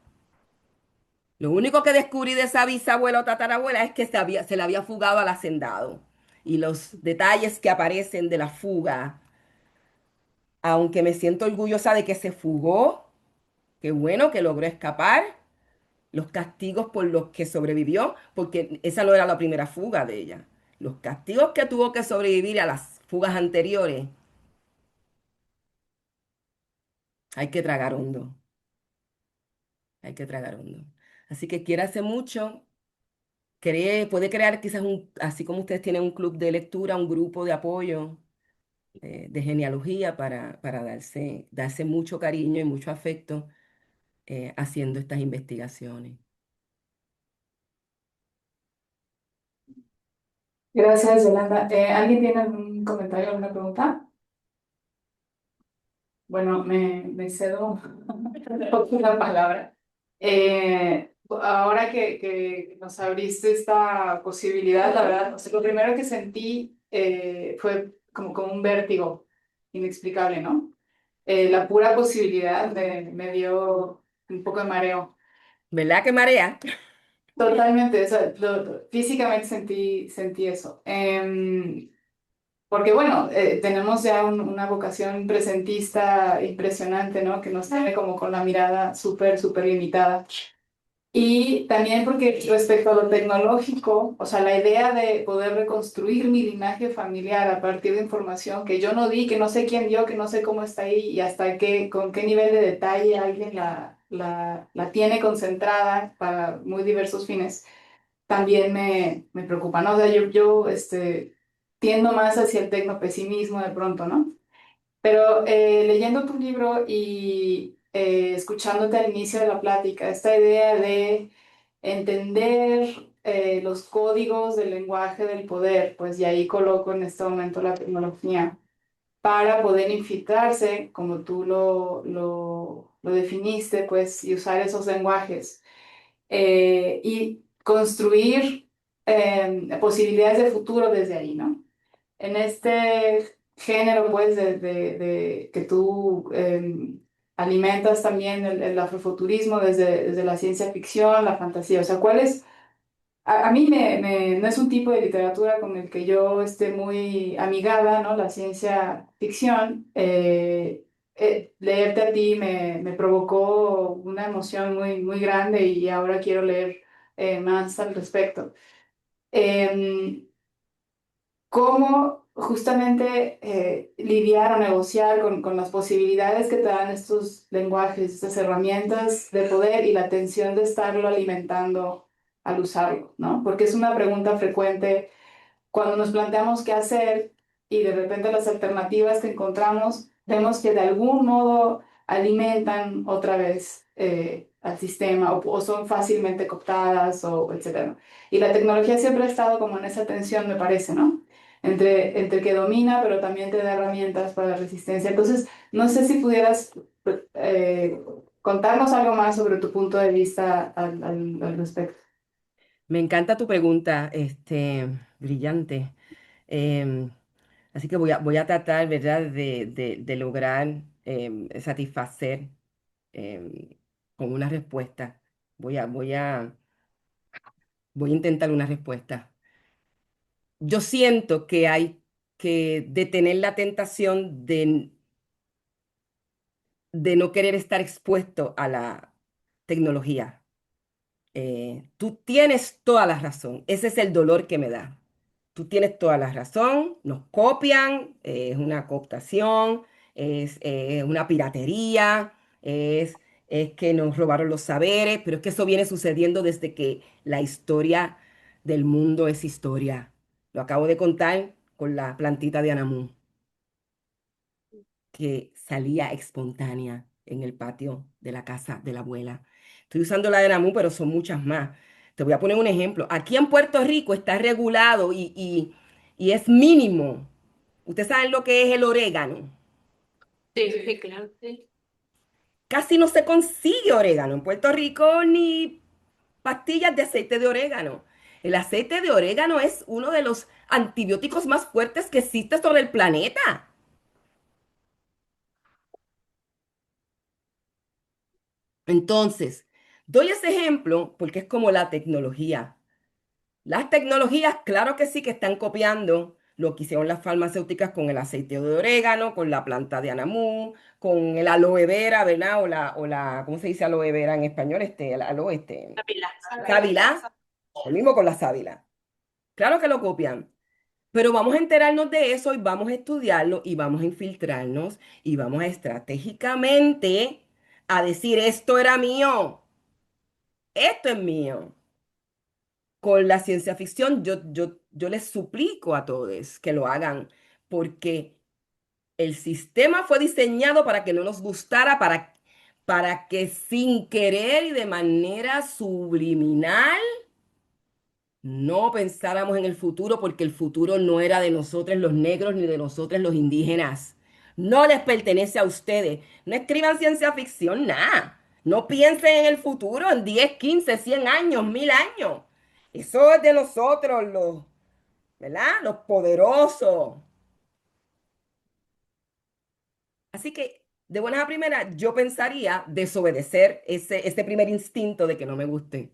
Lo único que descubrí de esa bisabuela o tatarabuela es que se le había fugado al hacendado. Y los detalles que aparecen de la fuga, aunque me siento orgullosa de que se fugó, qué bueno que logró escapar, los castigos por los que sobrevivió, porque esa no era la primera fuga de ella. Los castigos que tuvo que sobrevivir a las fugas anteriores, hay que tragar hondo, hay que tragar hondo. Así que quiérase mucho, puede crear quizás así como ustedes tienen un club de lectura, un grupo de apoyo, de genealogía para darse mucho cariño y mucho afecto haciendo estas investigaciones. Gracias, Yolanda. ¿Alguien tiene algún comentario, alguna pregunta? Bueno, me cedo un poco la palabra. Ahora que nos abriste esta posibilidad, la verdad, o sea, lo primero que sentí fue como un vértigo inexplicable, ¿no? La pura posibilidad me dio un poco de mareo. ¿Verdad que marea? Totalmente, o sea, físicamente sentí eso. Porque bueno, tenemos ya una vocación presentista impresionante, ¿no? Que nos tiene como con la mirada súper limitada. Y también porque respecto a lo tecnológico, o sea, la idea de poder reconstruir mi linaje familiar a partir de información que yo no di, que no sé quién dio, que no sé cómo está ahí y hasta con qué nivel de detalle alguien la tiene concentrada para muy diversos fines, también me preocupa, ¿no? O sea, tiendo más hacia el tecnopesimismo de pronto, ¿no? Pero leyendo tu libro y escuchándote al inicio de la plática, esta idea de entender los códigos del lenguaje del poder, pues y ahí coloco en este momento la tecnología para poder infiltrarse, como tú lo definiste, pues, y usar esos lenguajes y construir posibilidades de futuro desde ahí, ¿no? En este género, pues, que tú alimentas también el afrofuturismo desde la ciencia ficción, la fantasía, o sea, ¿cuál es? A mí no es un tipo de literatura con el que yo esté muy amigada, ¿no? La ciencia ficción. Leerte a ti me provocó una emoción muy grande y ahora quiero leer más al respecto. Em, ¿Cómo justamente lidiar o negociar con las posibilidades que te dan estos lenguajes, estas herramientas de poder y la tensión de estarlo alimentando al usarlo, ¿no? Porque es una pregunta frecuente cuando nos planteamos qué hacer y de repente las alternativas que encontramos, vemos que de algún modo alimentan otra vez al sistema o son fácilmente cooptadas o etcétera. Y la tecnología siempre ha estado como en esa tensión, me parece, ¿no? Entre que domina, pero también te da herramientas para la resistencia. Entonces, no sé si pudieras eh, contarnos algo más sobre tu punto de vista al respecto. Me encanta tu pregunta, brillante. Em, Así que voy a tratar, ¿verdad?, de lograr satisfacer em, con una respuesta. Voy a, voy a, voy a intentar una respuesta. Yo siento que hay que detener la tentación de no querer estar expuesto a la tecnología. Tú tienes toda la razón. Ese es el dolor que me da. Tú tienes toda la razón. Nos copian, es una cooptación, es una piratería, es que nos robaron los saberes, pero es que eso viene sucediendo desde que la historia del mundo es historia. Lo acabo de contar con la plantita de Anamu, que salía espontánea en el patio de la casa de la abuela. Estoy usando la de Namu, pero son muchas más. Te voy a poner un ejemplo. Aquí en Puerto Rico está regulado y es mínimo. Ustedes saben lo que es el orégano. Sí, sí, claro, sí. Casi no se consigue orégano en Puerto Rico ni pastillas de aceite de orégano. El aceite de orégano es uno de los antibióticos más fuertes que existe sobre el planeta. Entonces, doy ese ejemplo porque es como la tecnología. Las tecnologías, claro que sí que están copiando lo que hicieron las farmacéuticas con el aceite de orégano, con la planta de anamú, con el aloe vera, ¿verdad? ¿Cómo se dice aloe vera en español? El aloe, sábila, lo mismo con la sábila. Claro que lo copian, pero vamos a enterarnos de eso y vamos a estudiarlo y vamos a infiltrarnos y vamos a estratégicamente a decir, esto era mío, esto es mío. Con la ciencia ficción, yo les suplico a todos que lo hagan, porque el sistema fue diseñado para que no nos gustara, para que sin querer y de manera subliminal no pensáramos en el futuro, porque el futuro no era de nosotros los negros ni de nosotros los indígenas. No les pertenece a ustedes. No escriban ciencia ficción, nada. No piensen en el futuro en 10, 15, 100 años, 1000 años. Eso es de nosotros, ¿verdad? Los poderosos. Así que, de buenas a primeras, yo pensaría desobedecer ese primer instinto de que no me guste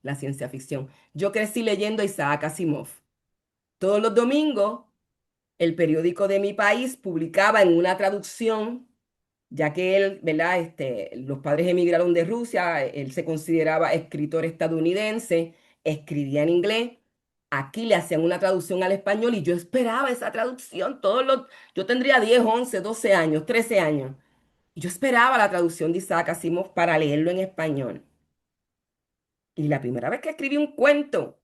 la ciencia ficción. Yo crecí leyendo a Isaac Asimov. Todos los domingos, el periódico de mi país publicaba en una traducción, ya que él, ¿verdad? Los padres emigraron de Rusia, él se consideraba escritor estadounidense, escribía en inglés. Aquí le hacían una traducción al español y yo esperaba esa traducción yo tendría 10, 11, 12 años, 13 años. Y yo esperaba la traducción de Isaac Asimov para leerlo en español. Y la primera vez que escribí un cuento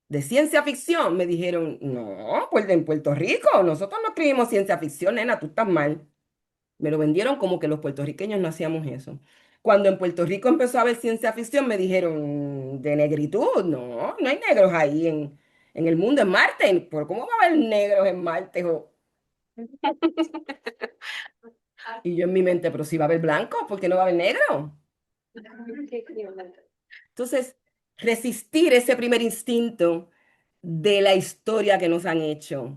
de ciencia ficción, me dijeron, no, pues en Puerto Rico, nosotros no escribimos ciencia ficción, nena, tú estás mal. Me lo vendieron como que los puertorriqueños no hacíamos eso. Cuando en Puerto Rico empezó a haber ciencia ficción, me dijeron, de negritud, no, no hay negros ahí en el mundo, en Marte. ¿Por cómo va a haber negros en Marte? Y yo en mi mente, pero si va a haber blancos, ¿por qué no va a haber negros? Entonces, resistir ese primer instinto de la historia que nos han hecho.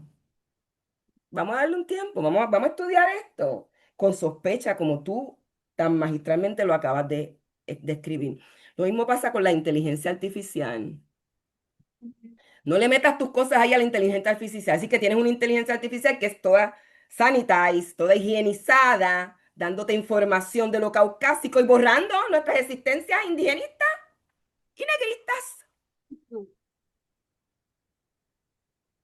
Vamos a darle un tiempo, vamos a estudiar esto con sospecha, como tú tan magistralmente lo acabas de describir. Lo mismo pasa con la inteligencia artificial. No le metas tus cosas ahí a la inteligencia artificial. Así que tienes una inteligencia artificial que es toda sanitized, toda higienizada, dándote información de lo caucásico y borrando nuestras existencias indigenistas y negristas.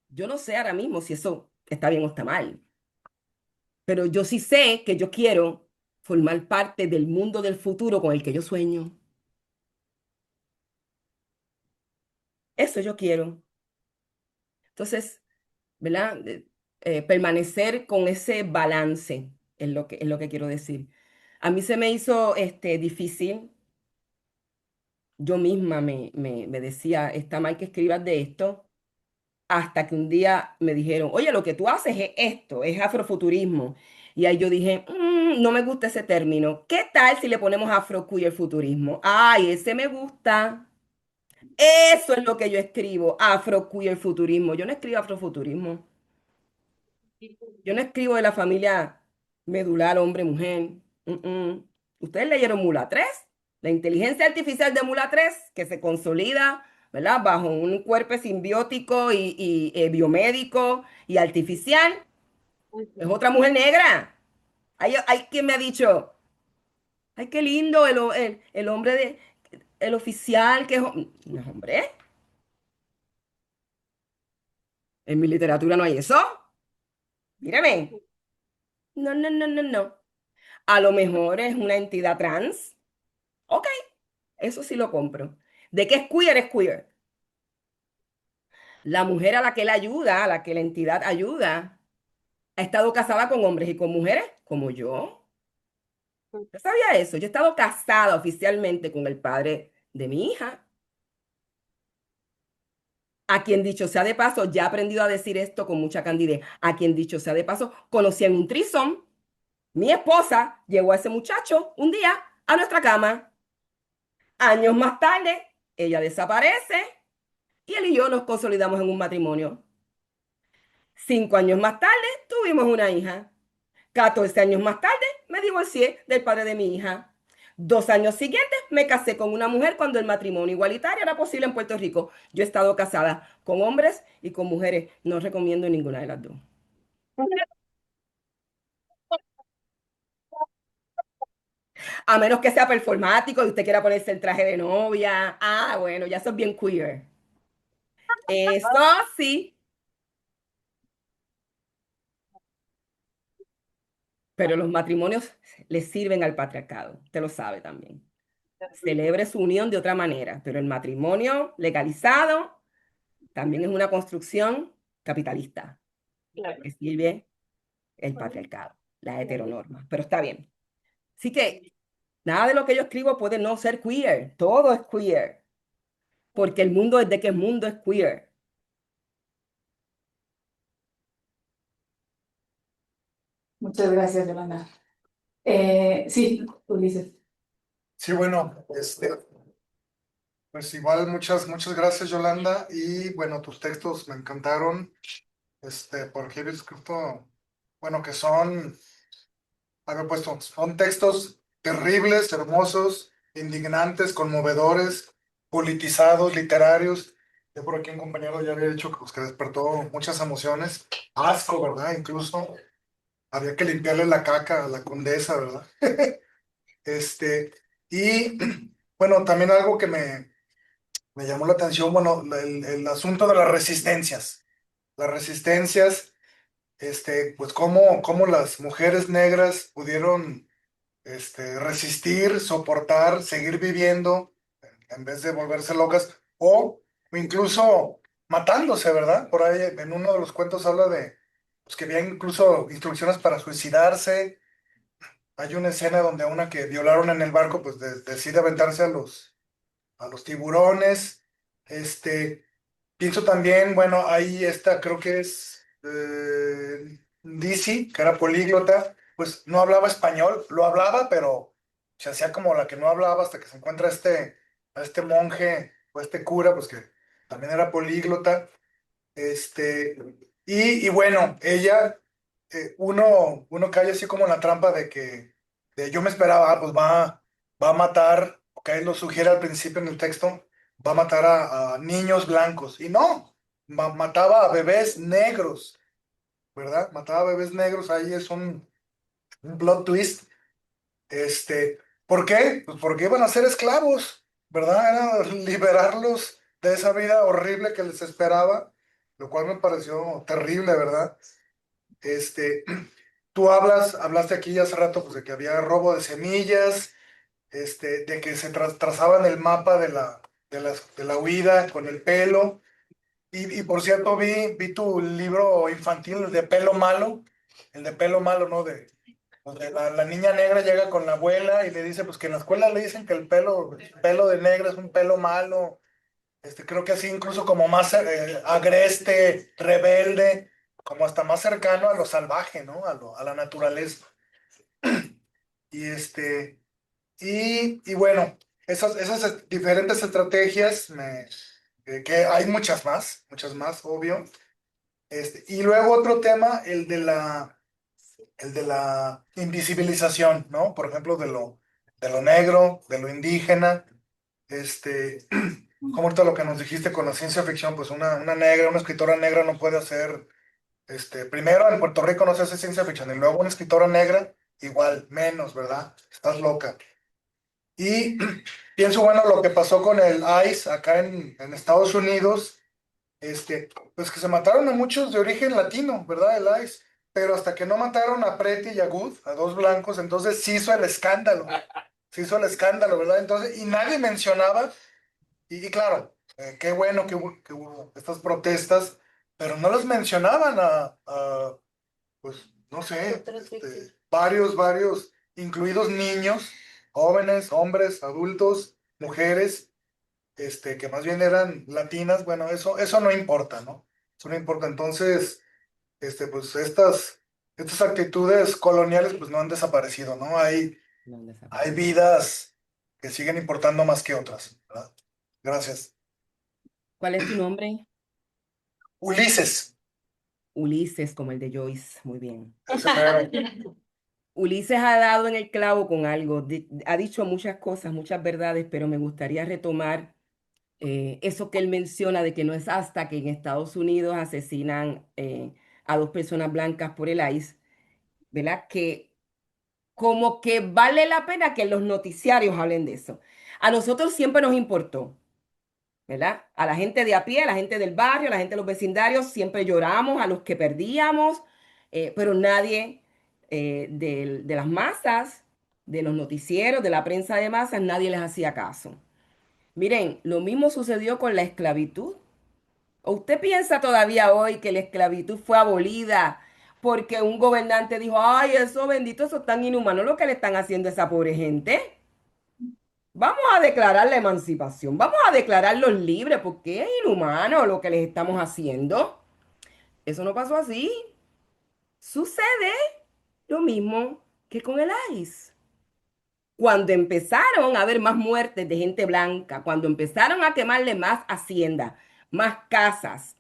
Yo no sé ahora mismo si eso está bien o está mal, pero yo sí sé que yo quiero formar parte del mundo del futuro con el que yo sueño. Eso yo quiero. Entonces, ¿verdad? Permanecer con ese balance es lo que quiero decir. A mí se me hizo difícil. Yo misma me decía, está mal que escribas de esto, hasta que un día me dijeron, oye, lo que tú haces es esto, es afrofuturismo. Y ahí yo dije, no me gusta ese término. ¿Qué tal si le ponemos afroqueer futurismo? Ay, ese me gusta. Eso es lo que yo escribo, afroqueer futurismo. Yo no escribo afrofuturismo. Yo no escribo de la familia medular hombre-mujer. Ustedes leyeron Mula 3, la inteligencia artificial de Mula 3, que se consolida, ¿verdad? Bajo un cuerpo simbiótico y biomédico y artificial. Es otra mujer negra. Hay quien me ha dicho, ay, qué lindo el hombre el oficial que es... No es hombre. En mi literatura no hay eso. Mírame. No, no, no, no, no. A lo mejor es una entidad trans. Ok, eso sí lo compro. ¿De qué es queer? Es queer. La mujer a la que él ayuda, a la que la entidad ayuda, ha estado casada con hombres y con mujeres como yo. Yo sabía eso. Yo he estado casada oficialmente con el padre de mi hija, a quien dicho sea de paso, ya he aprendido a decir esto con mucha candidez, a quien dicho sea de paso, conocí en un threesome. Mi esposa llevó a ese muchacho un día a nuestra cama. Años más tarde, ella desaparece y él y yo nos consolidamos en un matrimonio. 5 años más tarde, tuvimos una hija. 14 años más tarde, me divorcié del padre de mi hija. 2 años siguientes, me casé con una mujer cuando el matrimonio igualitario era posible en Puerto Rico. Yo he estado casada con hombres y con mujeres. No recomiendo ninguna de las dos. A menos que sea performático y usted quiera ponerse el traje de novia. Ah, bueno, ya eso es bien queer. Eso sí. Pero los matrimonios le sirven al patriarcado. Usted lo sabe también. Celebre su unión de otra manera, pero el matrimonio legalizado también es una construcción capitalista que sirve el patriarcado, la heteronorma. Pero está bien. Así que nada de lo que yo escribo puede no ser queer. Todo es queer. Porque el mundo desde que el mundo es queer. Muchas gracias, Yolanda. Sí, Ulises. Sí, bueno, pues igual muchas gracias, Yolanda. Y bueno, tus textos me encantaron. Porque he escrito, bueno, que son, había puesto, son textos terribles, hermosos, indignantes, conmovedores, politizados, literarios. Yo por aquí un compañero ya había dicho que, pues, que despertó muchas emociones, asco, ¿verdad? Incluso había que limpiarle la caca a la condesa, ¿verdad? Este, y bueno, también algo que me llamó la atención, bueno, el asunto de las resistencias. Las resistencias, pues cómo las mujeres negras pudieron, resistir, soportar, seguir viviendo en vez de volverse locas o incluso matándose, ¿verdad? Por ahí en uno de los cuentos habla de pues, que había incluso instrucciones para suicidarse. Hay una escena donde a una que violaron en el barco, pues decide aventarse a los tiburones. Pienso también, bueno, ahí está, creo que es Dizzy, que era políglota, pues no hablaba español, lo hablaba, pero se hacía como la que no hablaba hasta que se encuentra a este monje o este cura, pues que también era políglota. Este, y bueno, ella, uno cae así como en la trampa de que yo me esperaba, pues va a matar, porque ahí lo sugiere al principio en el texto, va a matar a niños blancos. Y no, mataba a bebés negros, ¿verdad? Mataba a bebés negros, ahí es un plot twist. ¿Por qué? Pues porque iban a ser esclavos, ¿verdad? Era liberarlos de esa vida horrible que les esperaba, lo cual me pareció terrible, ¿verdad? Este, tú hablaste aquí hace rato, pues de que había robo de semillas, de que se trazaban el mapa de la huida con el pelo. Y por cierto, vi tu libro infantil, el de pelo malo, ¿no? Donde la niña negra llega con la abuela y le dice, pues que en la escuela le dicen que el pelo de negra es un pelo malo. Creo que así incluso como más agreste, rebelde, como hasta más cercano a lo salvaje, ¿no? A la naturaleza. Y y bueno, esas diferentes estrategias, que hay muchas más, obvio. Y luego otro tema, el de la invisibilización, ¿no? Por ejemplo, de lo negro, de lo indígena, como ahorita lo que nos dijiste con la ciencia ficción, pues una negra, una escritora negra no puede hacer, primero en Puerto Rico no se hace ciencia ficción, y luego una escritora negra, igual, menos, ¿verdad? Estás loca. Y pienso, bueno, lo que pasó con el ICE acá en Estados Unidos, pues que se mataron a muchos de origen latino, ¿verdad? El ICE. Pero hasta que no mataron a Preti y a Good, a dos blancos, entonces sí hizo el escándalo. Se hizo el escándalo, ¿verdad? Entonces, y nadie mencionaba, y claro, qué bueno que hubo estas protestas, pero no los mencionaban pues, no sé, varios, incluidos niños, jóvenes, hombres, adultos, mujeres, que más bien eran latinas. Bueno, eso no importa, ¿no? Eso no importa. Entonces, pues estas actitudes coloniales pues no han desaparecido, ¿no? No han Hay desaparecido. vidas que siguen importando más que otras, ¿verdad? Gracias. ¿Cuál es tu nombre? Ulises. Ulises, como el de Joyce. Muy bien. Ese mero. Ulises ha dado en el clavo con algo. Ha dicho muchas cosas, muchas verdades, pero me gustaría retomar eso que él menciona de que no es hasta que en Estados Unidos asesinan a dos personas blancas por el ICE, ¿verdad? Que como que vale la pena que los noticiarios hablen de eso. A nosotros siempre nos importó, ¿verdad? A la gente de a pie, a la gente del barrio, a la gente de los vecindarios, siempre lloramos a los que perdíamos, pero nadie de las masas, de los noticieros, de la prensa de masas, nadie les hacía caso. Miren, lo mismo sucedió con la esclavitud. ¿O usted piensa todavía hoy que la esclavitud fue abolida porque un gobernante dijo, ay, eso bendito, eso es tan inhumano lo que le están haciendo a esa pobre gente? Vamos a declarar la emancipación, vamos a declararlos libres porque es inhumano lo que les estamos haciendo. Eso no pasó así. Sucede lo mismo que con el ICE. Cuando empezaron a haber más muertes de gente blanca, cuando empezaron a quemarle más hacienda, más casas.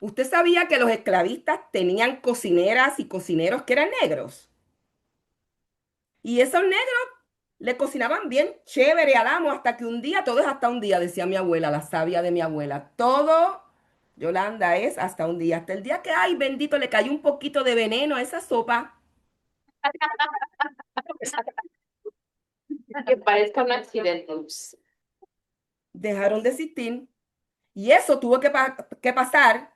¿Usted sabía que los esclavistas tenían cocineras y cocineros que eran negros? Y esos negros le cocinaban bien chévere al amo hasta que un día, todo es hasta un día, decía mi abuela, la sabia de mi abuela. Todo, Yolanda, es hasta un día. Hasta el día que, ay, bendito, le cayó un poquito de veneno a esa sopa. Que parezca un accidente. Dejaron de existir. Y eso tuvo que pasar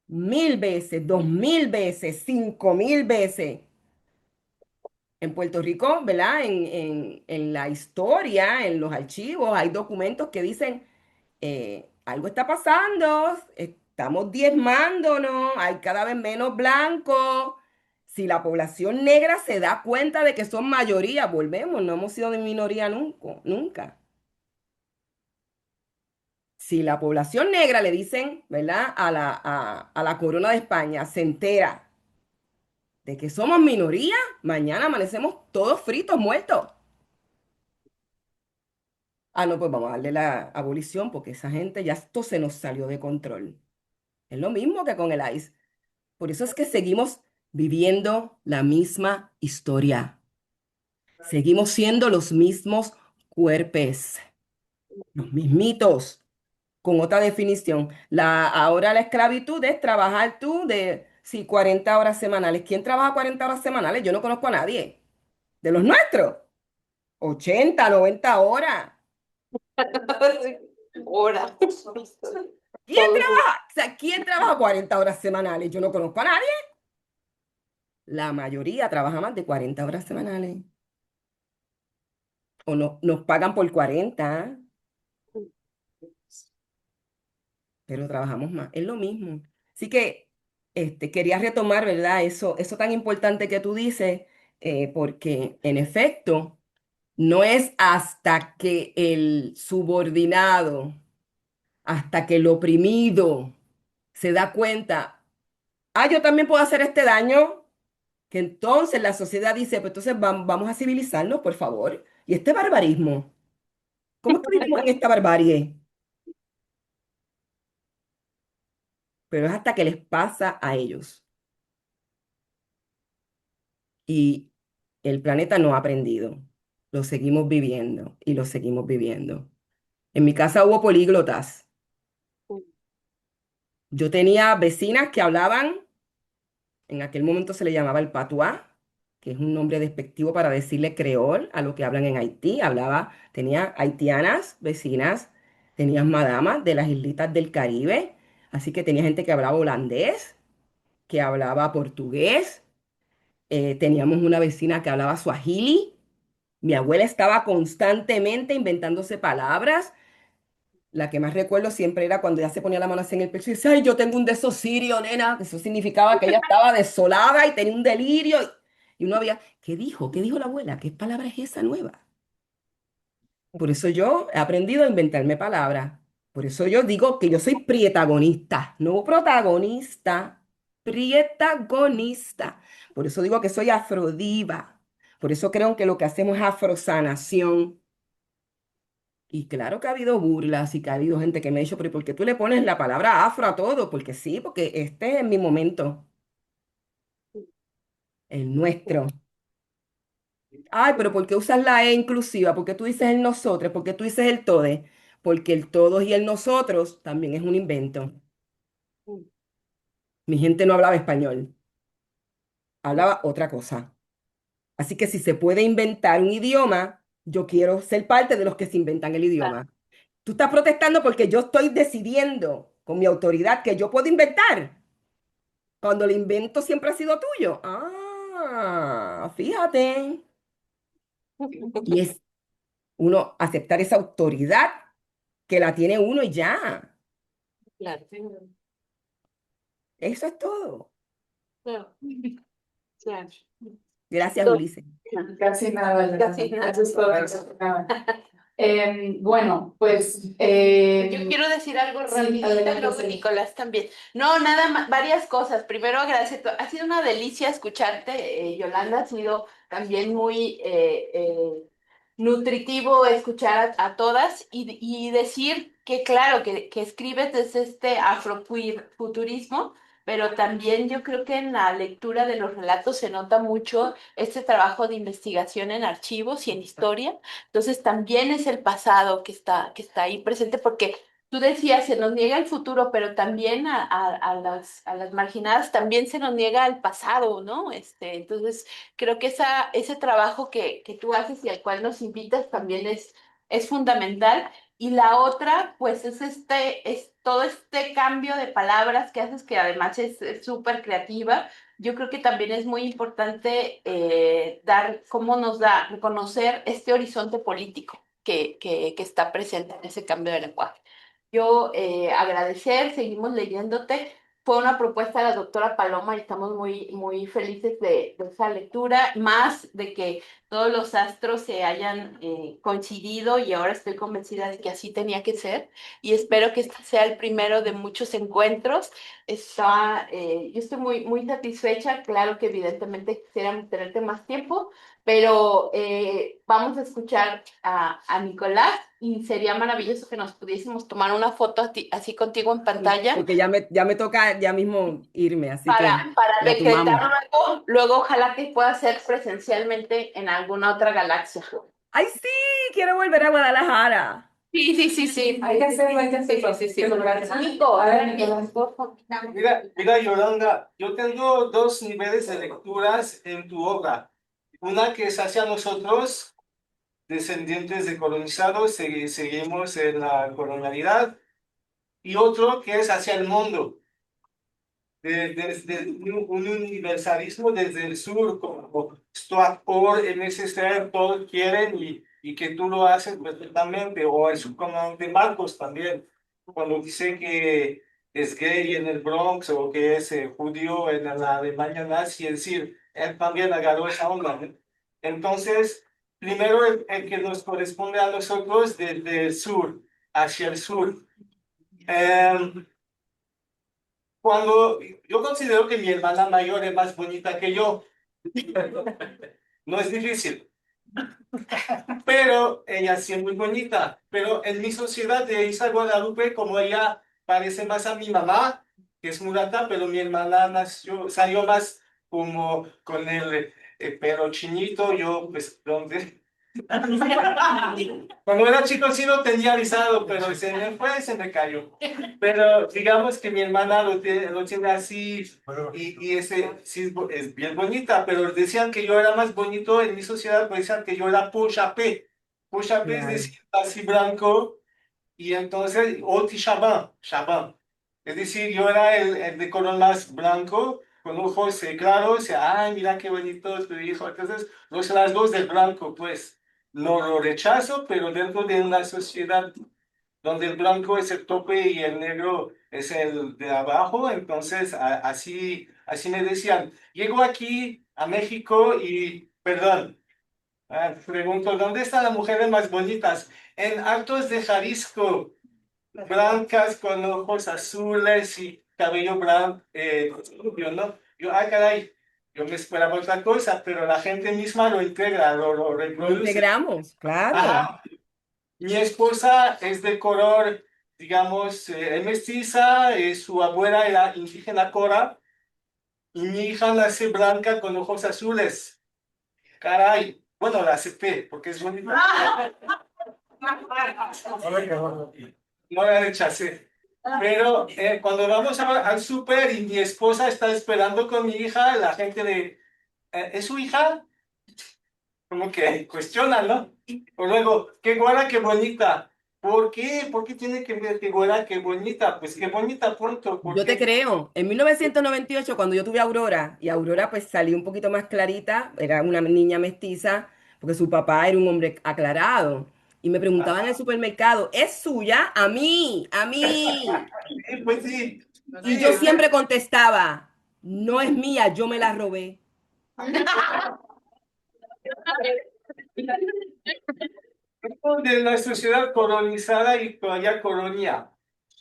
1000 veces, 2000 veces, 5000 veces. En Puerto Rico, ¿verdad? En la historia, en los archivos, hay documentos que dicen, algo está pasando, estamos diezmándonos, hay cada vez menos blancos. Si la población negra se da cuenta de que son mayoría, volvemos, no hemos sido de minoría nunca, nunca. Si la población negra le dicen, ¿verdad? A la corona de España, se entera de que somos minoría, mañana amanecemos todos fritos, muertos. Ah, no, pues vamos a darle la abolición porque esa gente ya esto se nos salió de control. Es lo mismo que con el ICE. Por eso es que seguimos viviendo la misma historia. Seguimos siendo los mismos cuerpos, los mismitos, con otra definición. Ahora la esclavitud es trabajar tú de, sí, 40 horas semanales. ¿Quién trabaja 40 horas semanales? Yo no conozco a nadie. De los nuestros. 80, 90 horas. Ahora. ¿Quién trabaja? O sea, ¿quién trabaja 40 horas semanales? Yo no conozco a nadie. La mayoría trabaja más de 40 horas semanales. O no, nos pagan por 40, pero trabajamos más. Es lo mismo. Así que quería retomar, ¿verdad? Eso tan importante que tú dices, porque en efecto, no es hasta que el subordinado, hasta que el oprimido se da cuenta, ah, yo también puedo hacer este daño, que entonces la sociedad dice, pues entonces vamos a civilizarnos, por favor. Y este barbarismo, ¿cómo es que vivimos en esta barbarie? Pero es hasta que les pasa a ellos. Y el planeta no ha aprendido. Lo seguimos viviendo y lo seguimos viviendo. En mi casa hubo políglotas. Yo tenía vecinas que hablaban, en aquel momento se le llamaba el patuá, que es un nombre despectivo para decirle creol a lo que hablan en Haití. Tenía haitianas, vecinas, tenía madamas de las islitas del Caribe, así que tenía gente que hablaba holandés, que hablaba portugués, teníamos una vecina que hablaba suajili. Mi abuela estaba constantemente inventándose palabras. La que más recuerdo siempre era cuando ella se ponía la mano así en el pecho y decía, ay, yo tengo un desosirio, nena. Eso significaba que ella estaba desolada y tenía un delirio. Y uno había, ¿qué dijo? ¿Qué dijo la abuela? ¿Qué palabra es esa nueva? Por eso yo he aprendido a inventarme palabras. Por eso yo digo que yo soy protagonista, no protagonista. protagonista. Por eso digo que soy afrodiva. Por eso creo que lo que hacemos es afrosanación. Y claro que ha habido burlas y que ha habido gente que me ha dicho, pero ¿por qué tú le pones la palabra afro a todo? Porque sí, porque este es mi momento, el nuestro. Ay, pero ¿por qué usas la E inclusiva? ¿Por qué tú dices el nosotros? ¿Por qué tú dices el tode? Porque el todos y el nosotros también es un invento. Mi gente no hablaba español, hablaba otra cosa. Así que si se puede inventar un idioma, yo quiero ser parte de los que se inventan el idioma. Tú estás protestando porque yo estoy decidiendo con mi autoridad que yo puedo inventar, cuando el invento siempre ha sido tuyo. Ah, fíjate. Y es uno aceptar esa autoridad que la tiene uno y ya. Claro, Eso es todo. claro, claro. Gracias, Do- Ulises. Casi nada, Casi nada. eso es todo. Casi nada. Bueno, pues Yo quiero decir algo sí, rapidito, adelante, luego sí. Nicolás también. No, nada más, varias cosas. Primero, gracias. Ha sido una delicia escucharte, Yolanda. Ha sido también muy nutritivo escuchar a todas y decir que, claro, que escribes desde este afrofuturismo, pero también yo creo que en la lectura de los relatos se nota mucho este trabajo de investigación en archivos y en historia. Entonces también es el pasado que está ahí presente, porque tú decías, se nos niega el futuro, pero también a las marginadas también se nos niega el pasado, ¿no? Entonces, creo que ese trabajo que tú haces y al cual nos invitas también es fundamental. Y la otra, pues es todo este cambio de palabras que haces, que además es súper creativa. Yo creo que también es muy importante cómo nos da reconocer este horizonte político que está presente en ese cambio de lenguaje. Yo agradecer, seguimos leyéndote. Fue una propuesta de la doctora Paloma y estamos muy, muy felices de esa lectura, más de que todos los astros se hayan coincidido y ahora estoy convencida de que así tenía que ser y espero que este sea el primero de muchos encuentros. Yo estoy muy, muy satisfecha, claro que evidentemente quisiéramos tenerte más tiempo, pero vamos a escuchar a Nicolás y sería maravilloso que nos pudiésemos tomar una foto así contigo en pantalla Porque ya me toca ya mismo irme, así que para decretar retomamos. luego ojalá que pueda ser presencialmente en alguna otra galaxia. ¡Ay, sí! Quiero volver a Guadalajara. Sí, sí, sí, sí. Hay que hacerlo, hay que hacerlo. Sí, sí, sí. Nico, a ver, Nicolás, por favor. Mira, Yolanda, yo tengo dos niveles de lecturas en tu obra. Una que es hacia nosotros, descendientes de colonizados, seguimos en la colonialidad, y otro que es hacia el mundo, desde un universalismo desde el sur, como Stuart Hall, MSC, todos quieren y que tú lo haces perfectamente, o el subcomandante Marcos también, cuando dice que es gay en el Bronx o que es judío en la Alemania nazi, es decir, él también agarró esa onda, ¿no? Entonces, primero el que nos corresponde a nosotros desde el sur, hacia el sur. Cuando yo considero que mi hermana mayor es más bonita que yo, no es difícil, pero ella sí es muy bonita. Pero en mi sociedad de Isa Guadalupe, como ella parece más a mi mamá, que es mulata, pero mi hermana salió más como con el pelo chinito, yo pues donde cuando era chico sí lo tenía avisado, pero se me fue, se me cayó. Pero digamos que mi hermana lo tiene así y ese sí es bien bonita, pero decían que yo era más bonito en mi sociedad, pues decían que yo era push-up. Push-up es Claro. decir, así blanco y entonces, Oti Shaban. Es decir, yo era el de color más blanco, con ojos claros, y, ay, mira qué bonito es tu hijo. Entonces, los rasgos del blanco, pues, no lo rechazo, pero dentro de una sociedad donde el blanco es el tope y el negro es el de abajo, entonces así me decían. Llego aquí a México y, perdón, pregunto, ¿dónde están las mujeres más bonitas? En Altos de Jalisco, blancas con ojos azules y cabello blanco, rubio, ¿no? Yo, ay, caray, yo me esperaba otra cosa, pero la gente misma lo integra, lo Lo reproduce. integramos, claro. Ajá. Mi esposa es de color, digamos, es mestiza, su abuela era indígena cora, y mi hija nace blanca con ojos azules. Caray, bueno, la acepté, porque es bonita. No la rechacé. Pero cuando vamos al súper y mi esposa está esperando con mi hija, la gente de, ¿es su hija? Como que cuestiona, ¿no? O luego, qué güera, qué bonita. ¿Por qué? ¿Por qué tiene que ver qué güera, qué bonita? Pues qué bonita, punto. ¿Por Yo te qué? creo. En 1998, cuando yo tuve a Aurora, y Aurora pues salió un poquito más clarita, era una niña mestiza, porque su papá era un hombre aclarado. Y me preguntaban en el supermercado, ¿es suya? A mí, a mí. Sí, pues sí. Y Sí, yo siempre contestaba, no es mía, yo me la robé. de la sociedad colonizada y todavía colonia.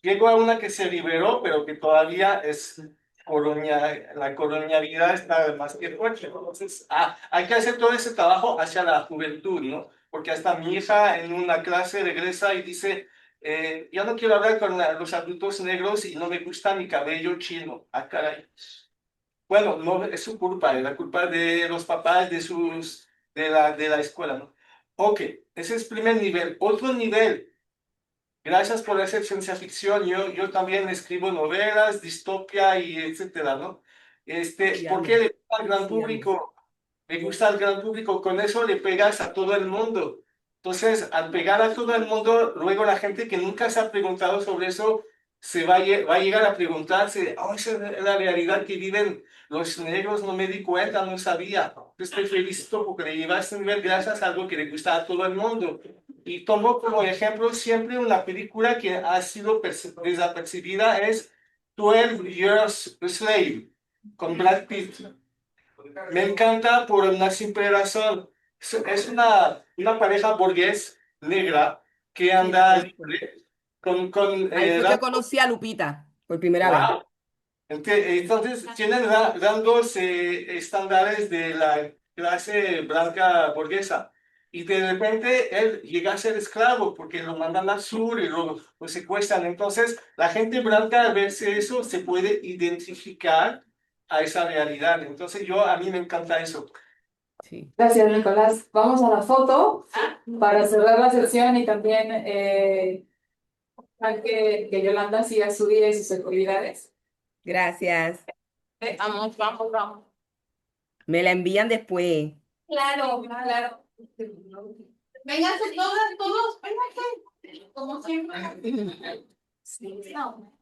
Llegó a una que se liberó, pero que todavía es colonia, la colonialidad está más que fuerte. Entonces, hay que hacer todo ese trabajo hacia la juventud, ¿no? Porque hasta mi hija en una clase regresa y dice, yo no quiero hablar con los adultos negros y no me gusta mi cabello chino. Ah, caray. Bueno, no es su culpa, es la culpa de los papás, de la escuela, ¿no? Ok, ese es primer nivel. Otro nivel, gracias por hacer ciencia ficción, yo también escribo novelas, distopia y etcétera, ¿no? ¿Por qué le gusta al gran público? Le gusta al gran público, con eso le pegas a todo el mundo. Entonces, al pegar a todo el mundo, luego la gente que nunca se ha preguntado sobre eso, va a llegar a preguntarse, oh, esa es la realidad que viven los negros, no me di cuenta, no sabía. Estoy feliz porque le lleva a este nivel gracias a algo que le gusta a todo el mundo. Y tomo como ejemplo siempre una película que ha sido desapercibida, es 12 Years a Slave, con Brad Pitt. Me encanta por una simple razón. Es una pareja burgués negra que anda libre con Ahí fue que conocí a Lupita por primera vez. wow. Entonces tienen rangos estándares de la clase blanca burguesa. Y de repente él llega a ser esclavo porque lo mandan al sur y lo secuestran. Entonces la gente blanca al verse eso se puede identificar a esa realidad. Entonces a mí me encanta eso. Sí. Gracias, Nicolás. Vamos a la foto para cerrar la sesión y también que Yolanda siga su día y sus actividades. Gracias. Vamos, vamos, vamos. Me la envían después. Claro, claro. Vénganse todos, vénganse. Como siempre. Sí. No.